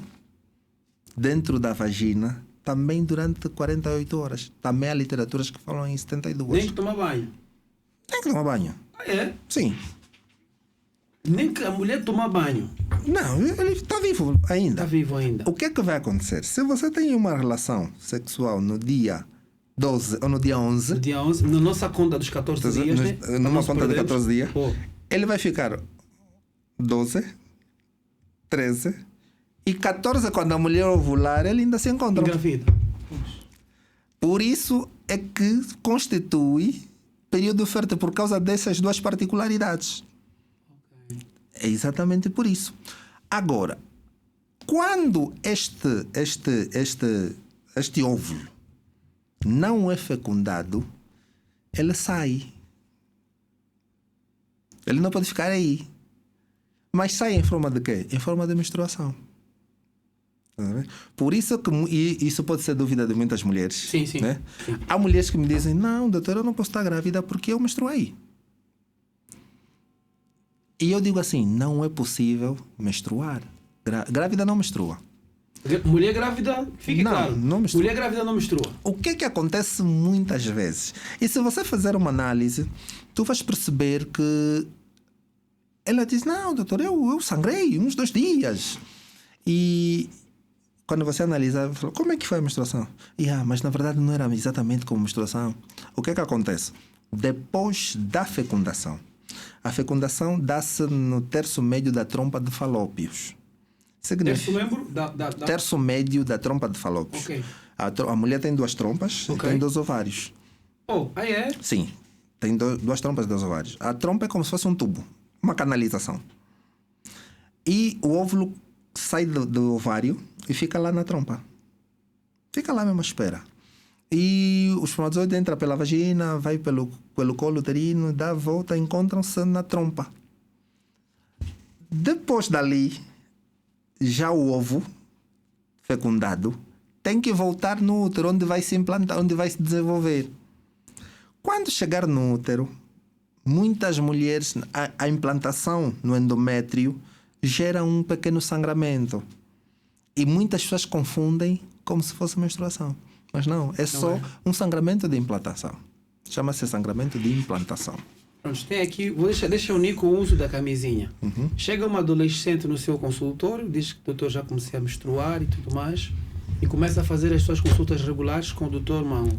dentro da vagina também durante 48 horas. Também há literaturas que falam em 72. Nem que tomar banho. Nem que tomar banho. É? Sim. Nem que a mulher tomar banho. Não, ele está vivo ainda. Está vivo ainda. O que é que vai acontecer? Se você tem uma relação sexual no dia 12 ou no dia 11... No dia 11, na nossa conta dos 14 dias, né? Numa Nós conta de perdemos. 14 dias, Pô. ele vai ficar 12, 13 e 14, quando a mulher ovular, ele ainda se encontra. Engravida. Por isso é que constitui período fértil, por causa dessas duas particularidades. É exatamente por isso. Agora, quando este óvulo não é fecundado, ele sai. Ele não pode ficar aí. Mas sai em forma de quê? Em forma de menstruação. Por isso que isso pode ser dúvida de muitas mulheres. Sim, sim. Né? Sim. Há mulheres que me dizem: não, doutor, eu não posso estar grávida porque eu menstruei. E eu digo assim: não é possível menstruar. Grávida não menstrua. Mulher grávida, fique Não, claro. não mistura. Mulher grávida não menstrua. O que é que acontece muitas vezes? E se você fizer uma análise, tu vais perceber que ela diz, não, doutor, eu sangrei uns 2 dias. E quando você analisa, fala, como é que foi a menstruação? Mas na verdade não era exatamente como menstruação. O que é que acontece? Depois da fecundação. A fecundação dá-se no terço médio da trompa de falópios. Terço membro Terço médio da trompa de falópios. Ok. A mulher tem 2 trompas e tem 2 ovários. É? Sim, tem 2 trompas e 2 ovários. A trompa é como se fosse um tubo, uma canalização. E o óvulo sai do ovário e fica lá na trompa. Fica lá mesmo à espera. E o espermatozoide entra pela vagina, vai pelo colo uterino, dá a volta, encontram-se na trompa. Depois dali, já o ovo fecundado tem que voltar no útero, onde vai se implantar, onde vai se desenvolver. Quando chegar no útero, muitas mulheres, a implantação no endométrio gera um pequeno sangramento. E muitas pessoas confundem como se fosse menstruação. Mas não, é só um sangramento de implantação. Chama-se sangramento de implantação. Pronto, tem aqui, deixa unir com o uso da camisinha. Chega uma adolescente no seu consultório, diz que doutor, já comecei a menstruar e tudo mais, e começa a fazer as suas consultas regulares com o doutor Mango.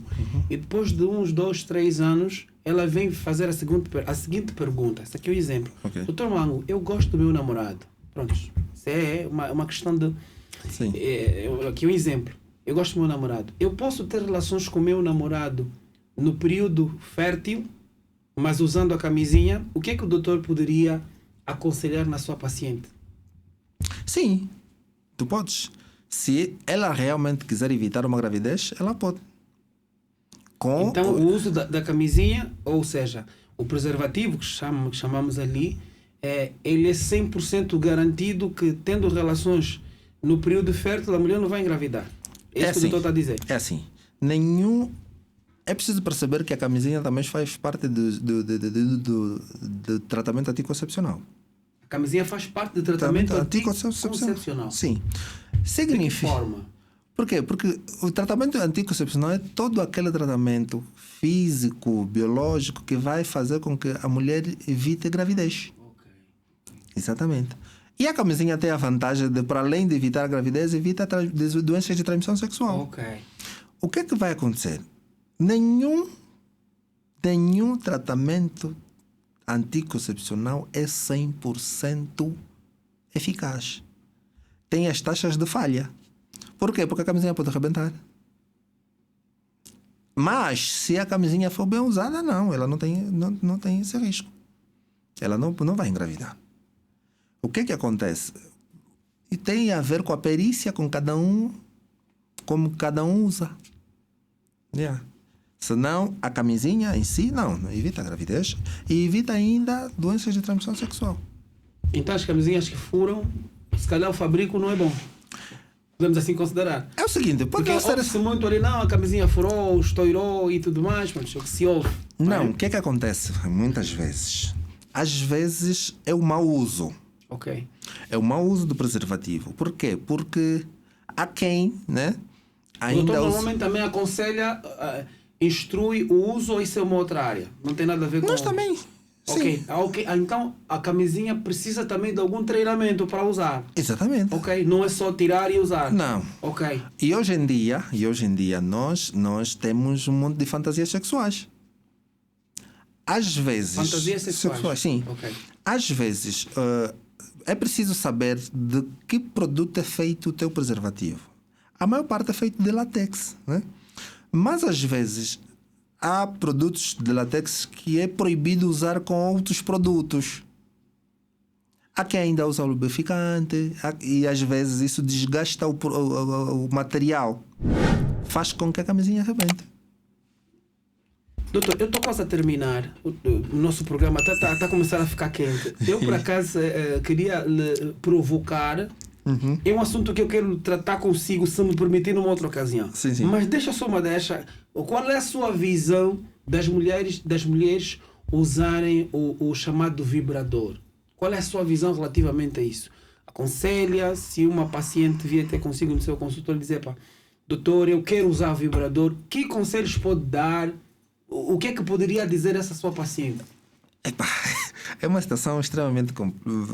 E depois de uns 2, 3 anos, ela vem fazer a seguinte pergunta. Esse aqui é o exemplo. Okay. Doutor Mango, eu gosto do meu namorado. Pronto, isso é uma questão de... Sim. Aqui é um exemplo. Eu gosto do meu namorado. Eu posso ter relações com o meu namorado no período fértil, mas usando a camisinha? O que é que o doutor poderia aconselhar na sua paciente? Sim, tu podes. Se ela realmente quiser evitar uma gravidez, ela pode. Então, o uso da camisinha, ou seja, o preservativo que chamamos ali, ele é 100% garantido que, tendo relações no período fértil, a mulher não vai engravidar. É isso que o doutor está a dizer. É assim. É preciso perceber que a camisinha também faz parte do tratamento anticoncepcional. A camisinha faz parte do tratamento anticoncepcional. Sim. De que forma? Por quê? Porque o tratamento anticoncepcional é todo aquele tratamento físico, biológico, que vai fazer com que a mulher evite gravidez. Okay. Exatamente. E a camisinha tem a vantagem de, para além de evitar a gravidez, evita doenças de transmissão sexual. Okay. O que é que vai acontecer? Nenhum tratamento anticoncepcional é 100% eficaz. Tem as taxas de falha. Por quê? Porque a camisinha pode arrebentar. Mas, se a camisinha for bem usada, não. Ela não tem esse risco. Ela não vai engravidar. O que é que acontece? E tem a ver com a perícia, com cada um, como cada um usa. Senão, a camisinha em si, não evita a gravidez e evita ainda doenças de transmissão sexual. Então, as camisinhas que furam, se calhar o fabrico não é bom. Podemos assim considerar. É o seguinte, porque ouve-se muito ali, não, a camisinha furou, estourou e tudo mais, mas o que se ouve. Não, o que é que acontece muitas vezes? Às vezes é o mau uso. Ok. É o mau uso do preservativo. Por quê? Porque há quem, né? O doutor normalmente também aconselha, instrui o uso, ou isso é uma outra área? Não tem nada a ver com... Nós também. Ok. Então a camisinha precisa também de algum treinamento para usar. Exatamente. Ok. Não é só tirar e usar. Não. Ok. E hoje em dia nós temos um monte de fantasias sexuais. Às vezes... Fantasias sexuais? Sim. Ok. Às vezes é preciso saber de que produto é feito o teu preservativo. A maior parte é feito de látex, né? Mas às vezes há produtos de látex que é proibido usar com outros produtos. Há quem ainda usa o lubrificante e às vezes isso desgasta o material. Faz com que a camisinha arrebente. Doutor, eu estou quase a terminar. O nosso programa está a começar a ficar quente. Eu, por acaso, queria lhe provocar. É um assunto que eu quero tratar consigo, se me permitir, numa outra ocasião. Sim. Mas deixa só uma deixa. Qual é a sua visão das mulheres usarem o chamado vibrador? Qual é a sua visão relativamente a isso? aconselha, se uma paciente vier até consigo no seu consultório e dizer, pá, doutor, eu quero usar o vibrador, que conselhos pode dar? O que é que poderia dizer essa sua paciente? Epá, é uma situação extremamente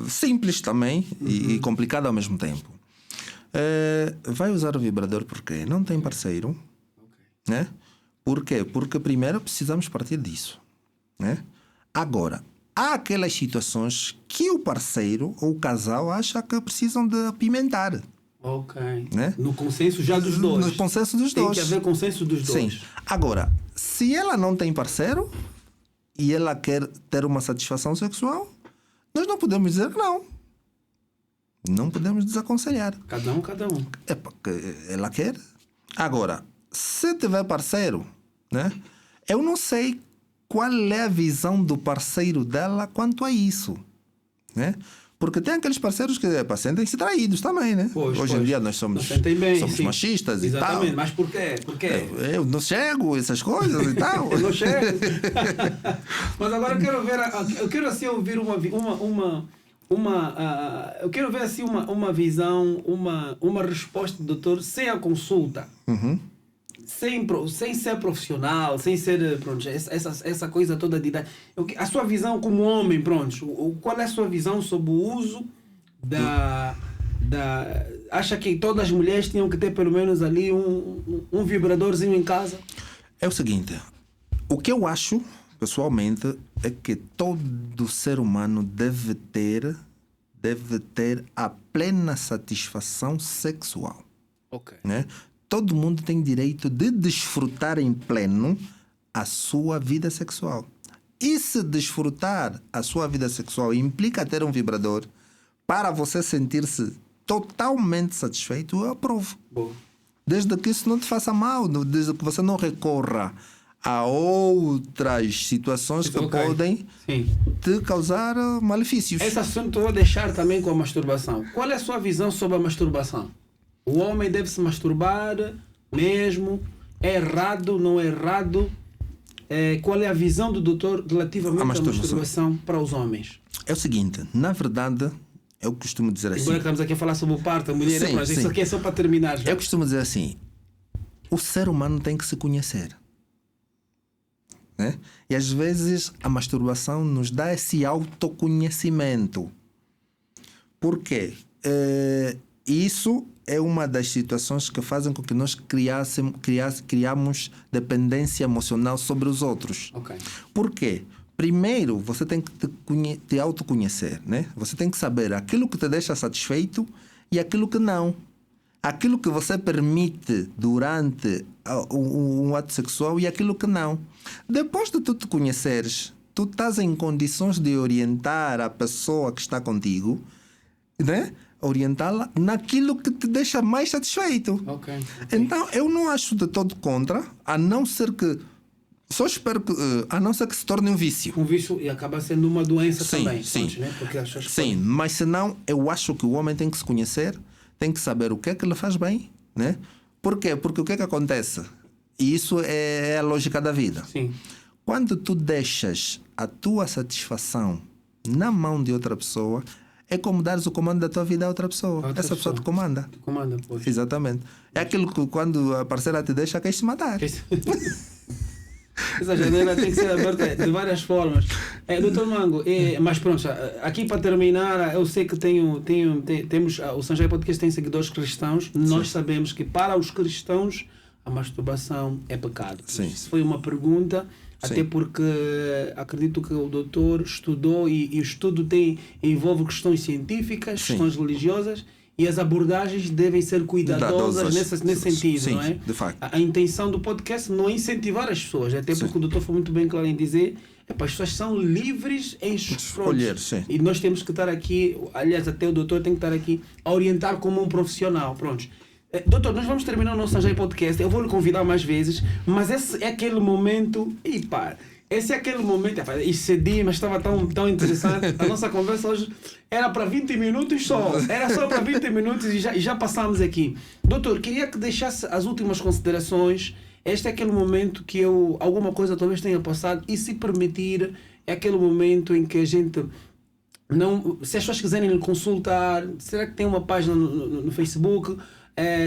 simples também e complicada ao mesmo tempo. Vai usar o vibrador porque não tem parceiro, né? Por quê? Porque primeiro precisamos partir disso, né? Agora, há aquelas situações que o parceiro ou o casal acha que precisam de apimentar. Ok. Né? No consenso já dos dois. No consenso dos dois. Tem que haver consenso dos dois. Sim. Agora, se ela não tem parceiro e ela quer ter uma satisfação sexual, nós não podemos dizer que não. Não podemos desaconselhar. Cada um. É porque ela quer. Agora, se tiver parceiro, né? Eu não sei qual é a visão do parceiro dela quanto a isso, né? Porque tem aqueles parceiros que sentem-se traídos também, né? Hoje em dia nós somos machistas e tal. Exatamente, mas por quê? Eu não chego, essas coisas e tal. Eu não chego. Mas agora eu quero assim ouvir eu quero ver assim uma visão, uma resposta do doutor sem a consulta. Sem ser profissional, sem ser, pronto, essa coisa toda de idade. A sua visão como homem, pronto, qual é a sua visão sobre o uso acha que todas as mulheres tinham que ter pelo menos ali um vibradorzinho em casa? É o seguinte, o que eu acho, pessoalmente, é que todo ser humano deve ter a plena satisfação sexual. Ok. Né? Todo mundo tem direito de desfrutar em pleno a sua vida sexual. E se desfrutar a sua vida sexual implica ter um vibrador para você sentir-se totalmente satisfeito, eu aprovo. Boa. Desde que isso não te faça mal, desde que você não recorra a outras situações que podem te causar malefícios. Esse assunto eu vou deixar também com a masturbação. Qual é a sua visão sobre a masturbação? O homem deve se masturbar mesmo? É errado, não é errado? Qual é a visão do doutor relativamente à masturbação para os homens? É o seguinte, na verdade, eu costumo dizer assim... Agora estamos aqui a falar sobre o parto, a mulher, mas isso aqui é só para terminar já. Eu costumo dizer assim, o ser humano tem que se conhecer. Né? E às vezes a masturbação nos dá esse autoconhecimento. Por quê? Isso é uma das situações que fazem com que nós criamos dependência emocional sobre os outros. Okay. Por quê? Primeiro, você tem que te autoconhecer, né? Você tem que saber aquilo que te deixa satisfeito e aquilo que não. Aquilo que você permite durante um ato sexual e aquilo que não. Depois de tu te conheceres, tu estás em condições de orientar a pessoa que está contigo, né? Orientá-la naquilo que te deixa mais satisfeito. Okay. Então, eu não acho de todo contra, a não ser que... Só espero que... a não ser que se torne um vício. Um vício e acaba sendo uma doença também. Sim, né? Porque sim, mas senão eu acho que o homem tem que se conhecer, tem que saber o que é que lhe faz bem, né? Por quê? Porque o que é que acontece? E isso é a lógica da vida. Sim. Quando tu deixas a tua satisfação na mão de outra pessoa, é como dares o comando da tua vida a outra pessoa. Essa pessoa te comanda. Te comanda, pois. Exatamente. É aquilo que quando a parceira te deixa, queres te matar. Essa janela tem que ser aberta de várias formas. Doutor Mango, mas pronto, aqui para terminar, eu sei que temos o Sanjay Podcast tem seguidores cristãos. Nós sabemos que para os cristãos a masturbação é pecado. Sim. Isso foi uma pergunta, até porque acredito que o doutor estudou e o estudo envolve questões científicas, questões religiosas, e as abordagens devem ser cuidadosas nesse sentido, não é? De facto. A intenção do podcast não é incentivar as pessoas, até porque o doutor foi muito bem claro em dizer as pessoas são livres em escolher. E nós temos que estar aqui, aliás, até o doutor tem que estar aqui a orientar como um profissional. Pronto. Doutor, nós vamos terminar o nosso Sanjay Podcast. Eu vou lhe convidar mais vezes, mas esse é aquele momento. Esse é aquele momento. Excedi, mas estava tão interessante. A nossa conversa hoje era para 20 minutos só. Era só para 20 minutos e já passamos aqui. Doutor, queria que deixasse as últimas considerações. Este é aquele momento que alguma coisa talvez tenha passado, e se permitir, é aquele momento em que a gente não, se as pessoas quiserem lhe consultar, será que tem uma página no Facebook?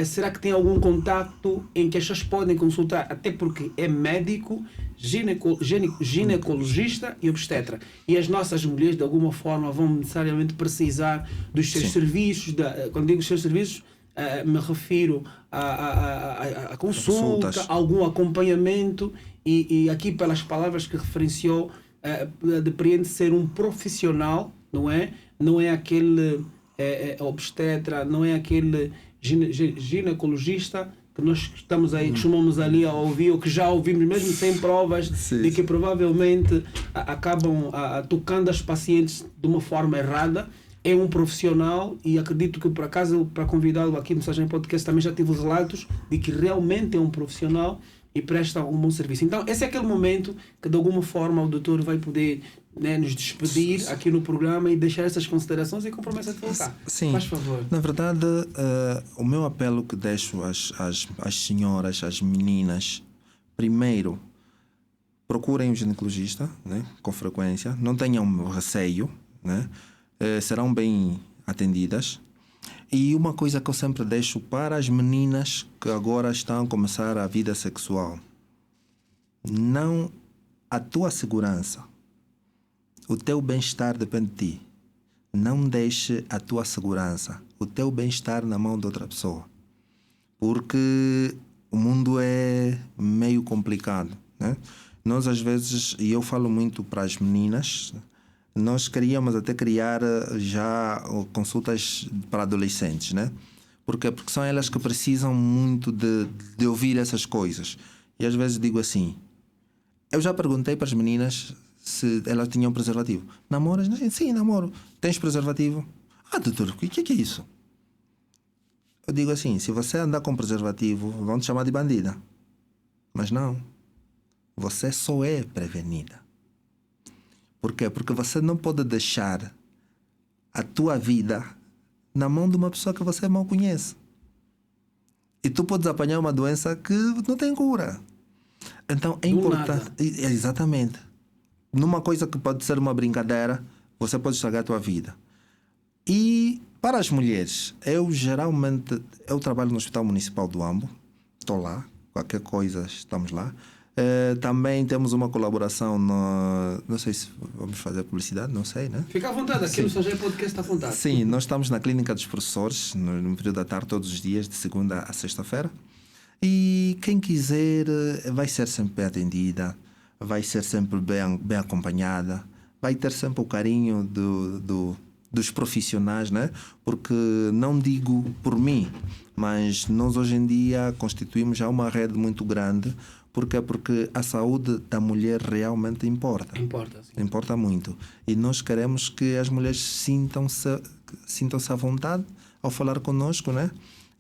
Será que tem algum contacto em que as pessoas podem consultar? Até porque é médico, ginecologista e obstetra. E as nossas mulheres, de alguma forma, vão necessariamente precisar dos seus serviços. Quando digo seus serviços, me refiro a consulta, algum acompanhamento. E aqui, pelas palavras que referenciou, depreende ser um profissional, não é? Não é aquele obstetra, não é aquele ginecologista que nós estamos aí, costumamos ali a ouvir, ou que já ouvimos mesmo sem provas, de que provavelmente acabam tocando as pacientes de uma forma errada. É um profissional e acredito que, por acaso, para convidá-lo aqui no Mensagem Podcast, também já tive os relatos de que realmente é um profissional e presta um bom serviço. Então, esse é aquele momento que, de alguma forma, o doutor vai poder, né, nos despedir aqui no programa e deixar essas considerações e com promessa de voltar. Sim. Faz favor. Na verdade, o meu apelo que deixo às senhoras, às meninas, primeiro, procurem um ginecologista, né, com frequência, não tenham receio, né, serão bem atendidas. E uma coisa que eu sempre deixo para as meninas que agora estão a começar a vida sexual: não, a tua segurança, o teu bem-estar depende de ti. Não deixe a tua segurança, o teu bem-estar na mão de outra pessoa. Porque o mundo é meio complicado, né? Nós às vezes, e eu falo muito para as meninas, nós queríamos até criar já consultas para adolescentes, né? Porque são elas que precisam muito de ouvir essas coisas. E às vezes digo assim, eu já perguntei para as meninas se elas tinham preservativo. Namoras? Sim, namoro. Tens preservativo? Ah, doutor, o que é isso? Eu digo assim, se você andar com preservativo, vão te chamar de bandida. Mas não. Você só é prevenida. Por quê? Porque você não pode deixar a tua vida na mão de uma pessoa que você mal conhece. E tu podes apanhar uma doença que não tem cura. Então é importante. Exatamente. Numa coisa que pode ser uma brincadeira, você pode estragar a tua vida. E para as mulheres, eu trabalho no Hospital Municipal do Ambo. Estou lá. Qualquer coisa, estamos lá. Também temos uma colaboração não sei se vamos fazer publicidade, não sei, né? Fica à vontade, aqui no Mensagem Podcast está à vontade. Sim, nós estamos na Clínica dos Professores, no período da tarde, todos os dias, de segunda a sexta-feira. E quem quiser vai ser sempre bem atendida, vai ser sempre bem acompanhada, vai ter sempre o carinho dos profissionais, né? Porque não digo por mim, mas nós hoje em dia constituímos já uma rede muito grande. Porquê? Porque a saúde da mulher realmente importa. Importa muito. E nós queremos que as mulheres sintam-se à vontade ao falar conosco, né?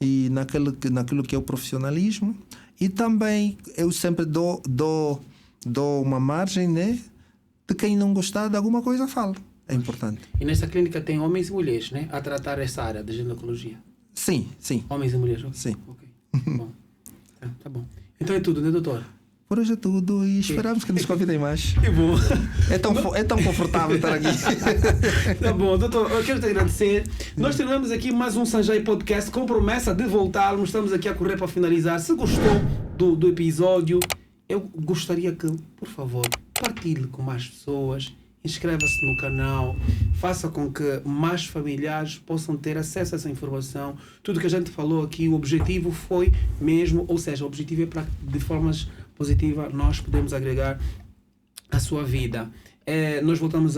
E naquilo que é o profissionalismo. E também eu sempre dou uma margem, né? De quem não gostar de alguma coisa, fala. É importante. E nessa clínica tem homens e mulheres, né? A tratar essa área de ginecologia. Sim. Homens e mulheres? Sim. Ok. Bom. Tá bom. Então é tudo, né, doutor? Por hoje é tudo e esperamos que nos convidem mais. Que bom. É tão confortável estar aqui. Tá bom, doutor, eu quero te agradecer. Nós terminamos aqui mais um Sanjay Podcast com promessa de voltarmos. Estamos aqui a correr para finalizar. Se gostou do episódio, eu gostaria que, por favor, partilhe com mais pessoas. Inscreva-se no canal, faça com que mais familiares possam ter acesso a essa informação. Tudo que a gente falou aqui, o objetivo foi mesmo, ou seja, o objetivo é para, de formas positivas, nós podemos agregar a sua vida. Nós voltamos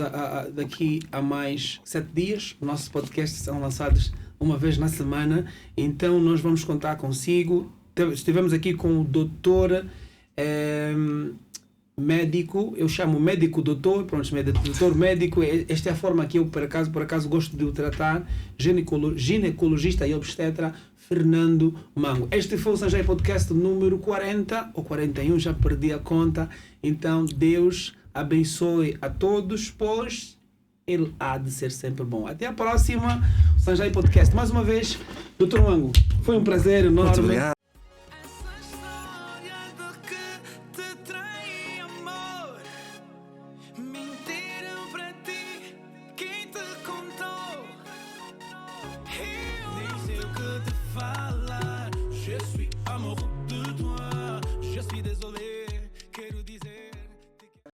daqui a mais 7 dias. Nossos podcasts são lançados uma vez na semana, então nós vamos contar consigo. Estivemos aqui com o doutor... médico, eu chamo médico doutor, pronto, doutor médico, esta é a forma que eu por acaso gosto de o tratar, ginecologista e obstetra Fernando Mango. Este foi o Sanjay Podcast número 40 ou 41, já perdi a conta. Então Deus abençoe a todos, pois Ele há de ser sempre bom. Até a próxima, Sanjay Podcast. Mais uma vez, doutor Mango, foi um prazer enorme. Muito obrigado.